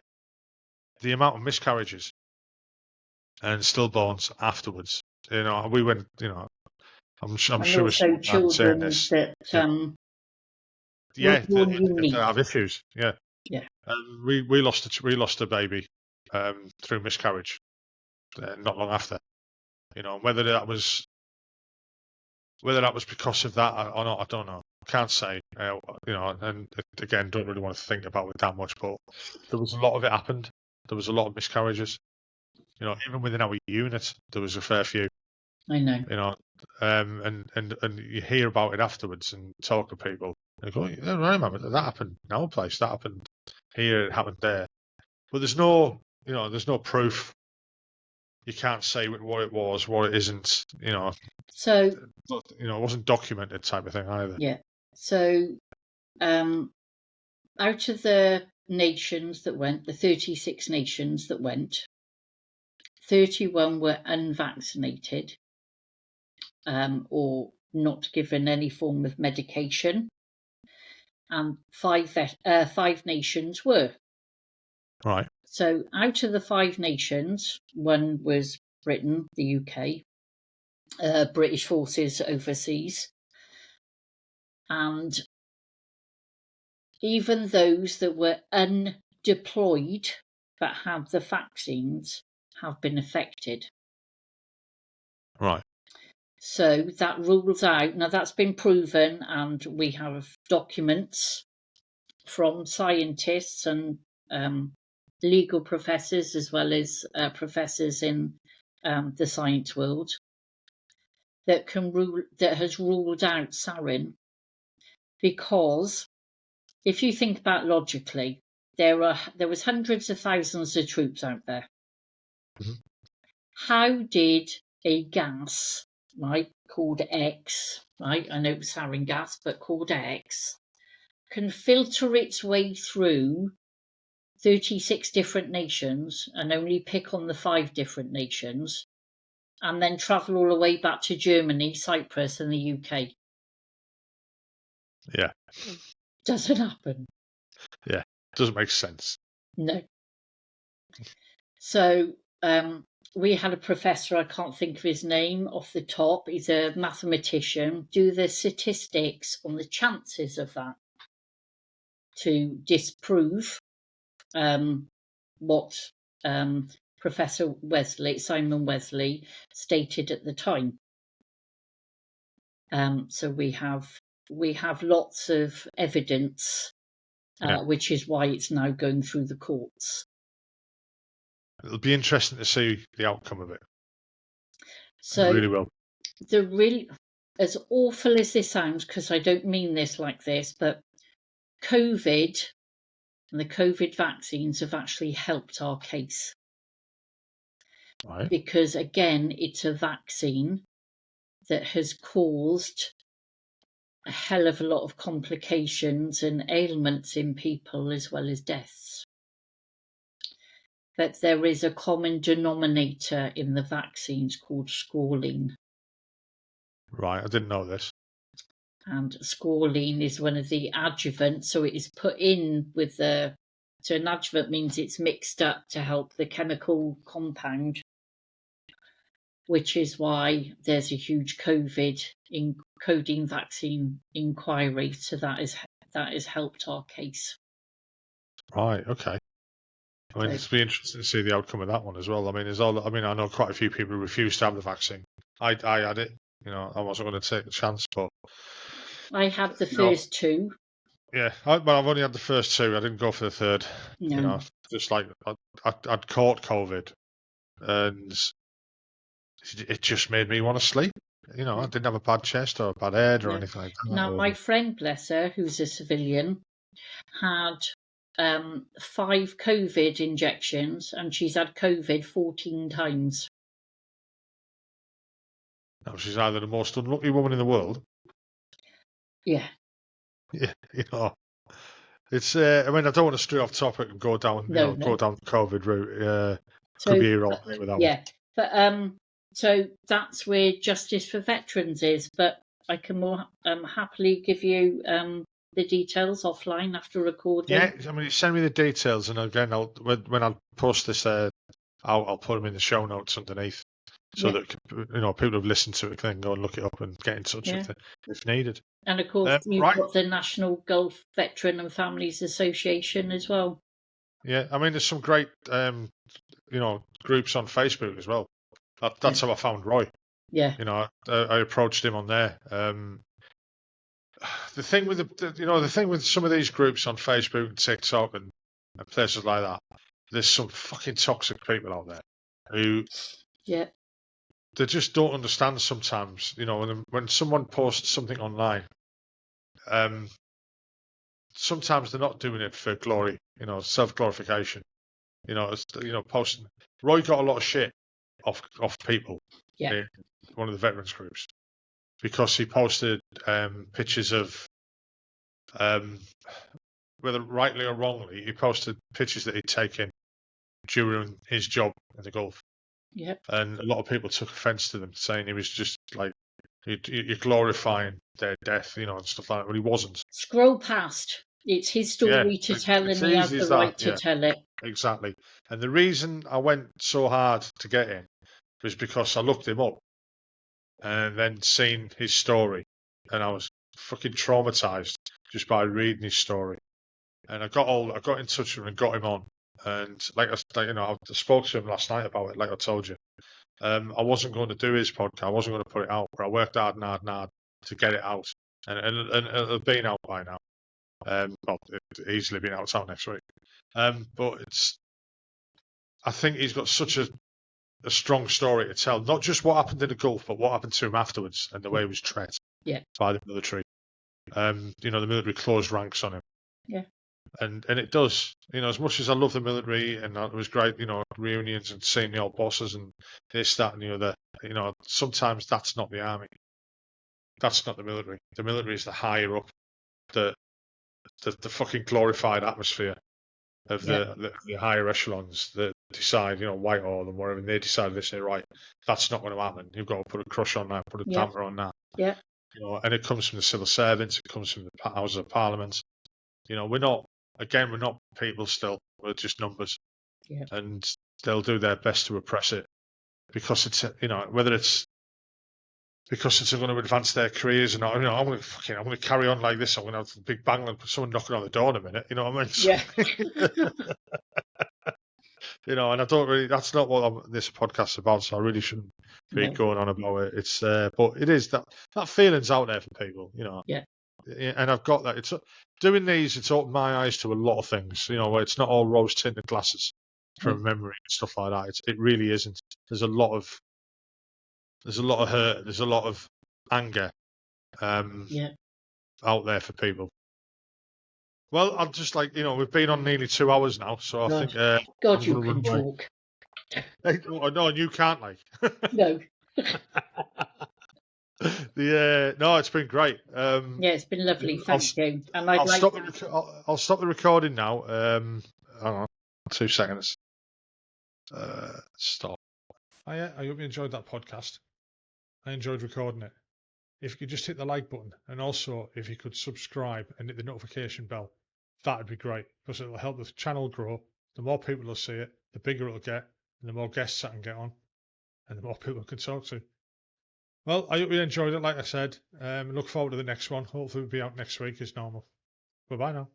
the amount of miscarriages and stillborns afterwards. We went. I'm and sure we're also not saying children this. that Yeah, were yeah, born they unique. have issues. Yeah, Yeah. we lost a baby through miscarriage not long after. Whether that was because of that or not, I don't know. Can't say. And again, don't really want to think about it that much. But there was a lot of it happened. There was a lot of miscarriages. Even within our unit, there was a fair few. I know. And you hear about it afterwards and talk to people. And go, yeah, I remember that happened in our place. That happened here. It happened there. But there's no proof. You can't say what it was, what it isn't. So It wasn't documented type of thing either. yeah. So out of the nations that went, the 36 nations that went, 31 were unvaccinated or not given any form of medication, and five nations were. Right. So out of the five nations, one was Britain, the UK, British forces overseas, and even those that were undeployed but had the vaccines have been affected. Right. So that rules out, now that's been proven, and we have documents from scientists and legal professors as well as professors in the science world that has ruled out sarin, because if you think about logically, there was hundreds of thousands of troops out there. Mm-hmm. How did a gas, right, called X, right? I know it's sarin gas, but called X, can filter its way through 36 different nations and only pick on the 5 different nations, and then travel all the way back to Germany, Cyprus, and the UK? Yeah. Doesn't happen. Yeah. Doesn't make sense. No. So we had a professor, I can't think of his name off the top, he's a mathematician, do the statistics on the chances of that to disprove what Professor Simon Wesley, stated at the time. So we have lots of evidence, which is why it's now going through the courts. It'll be interesting to see the outcome of it. So it really will. As awful as this sounds, because I don't mean this like this, but COVID and the COVID vaccines have actually helped our case. Right. Because again, it's a vaccine that has caused a hell of a lot of complications and ailments in people as well as deaths. But there is a common denominator in the vaccines called squalene. Right, I didn't know this. And squalene is one of the adjuvants, so it is put in with so an adjuvant means it's mixed up to help the chemical compound, which is why there's a huge COVID codeine vaccine inquiry. So that has helped our case. Right, okay. I mean, it's be interesting to see the outcome of that one as well. I mean, I know quite a few people who refused to have the vaccine. I had it. I wasn't going to take the chance, but I had the first 2. Yeah, I've only had the first 2. I didn't go for the third. No. Just like I'd caught COVID, and it just made me want to sleep. I didn't have a bad chest or a bad head or anything like that. Now, my friend, bless her, who's a civilian, had 5 COVID injections, and she's had COVID 14 times. Now, she's either the most unlucky woman in the world. Yeah. Yeah, it's. I mean, I don't want to stray off topic and go down, go down the COVID route. Could be here all day with that one. But so that's where Justice for Veterans is. But I can more happily give you the details offline after recording. Yeah, I mean, send me the details, and again, when I post this, I'll put them in the show notes underneath. so that people who've listened to it can go and look it up and get in touch if needed. And of course, you've got the National Gulf Veteran and Families Association as well. Yeah, I mean, there's some great groups on Facebook as well. That's how I found Roy. Yeah. I approached him on there. The thing with the thing with some of these groups on Facebook and TikTok and places like that, there's some fucking toxic people out there who they just don't understand sometimes. When someone posts something online, sometimes they're not doing it for glory, self-glorification. Posting. Roy got a lot of shit off people in one of the veterans groups because he posted pictures of, whether rightly or wrongly, he posted pictures that he'd taken during his job in the Gulf. Yep. And a lot of people took offence to them, saying he was just like, you're glorifying their death, and stuff like that. But he wasn't. Scroll past. It's his story to tell, and he has the right to tell it. Exactly. And the reason I went so hard to get in was because I looked him up and then seen his story, and I was fucking traumatized just by reading his story. And I got in touch with him and got him on. And I spoke to him last night about it, like I told you. I wasn't going to do his podcast. I wasn't going to put it out, but I worked hard to get it out, and it'll been out by now. It'll easily been out next week. But I think he's got such a strong story to tell. Not just what happened in the Gulf, but what happened to him afterwards and the way he was treated by the military. The military closed ranks on him. Yeah. And it does, as much as I love the military and it was great, reunions and seeing the old bosses and this, that, and the other, sometimes that's not the army. That's not the military. The military is the higher up, the fucking glorified atmosphere of the higher echelons that decide, Whitehall and wherever, and they decide, they say, right, that's not going to happen. You've got to put a crush on that, put a damper on that. Yeah. And it comes from the civil servants, it comes from the Houses of Parliament. We're not people still. We're just numbers. Yeah. And they'll do their best to oppress it because it's, whether it's because it's going to advance their careers and I'm going to carry on like this. I'm going to have a big bang and put someone knocking on the door in a minute. You know what I mean? Yeah. And I don't really. That's not what this podcast is about. So I really shouldn't be going on about it. It's, but it is that feeling's out there for people. Yeah. And I've got that. It's doing these. It's opened my eyes to a lot of things. Where it's not all rose tinted glasses from memory and stuff like that. It really isn't. There's a lot of hurt. There's a lot of anger. Out there for people. Well, I'm just like we've been on nearly 2 hours now, so I think. God, you can talk. No, you can't, like. No. No, it's been great. It's been lovely. Thank you. And I'll stop the recording now. Hang on, 2 seconds. Stop. Oh yeah, I hope you enjoyed that podcast. I enjoyed recording it. If you could just hit the like button, and also if you could subscribe and hit the notification bell, that'd be great because it'll help the channel grow. The more people will see it, the bigger it'll get, and the more guests I can get on, and the more people I can talk to. Well, I hope you enjoyed it, like I said. Look forward to the next one. Hopefully we'll be out next week as normal. Bye-bye now.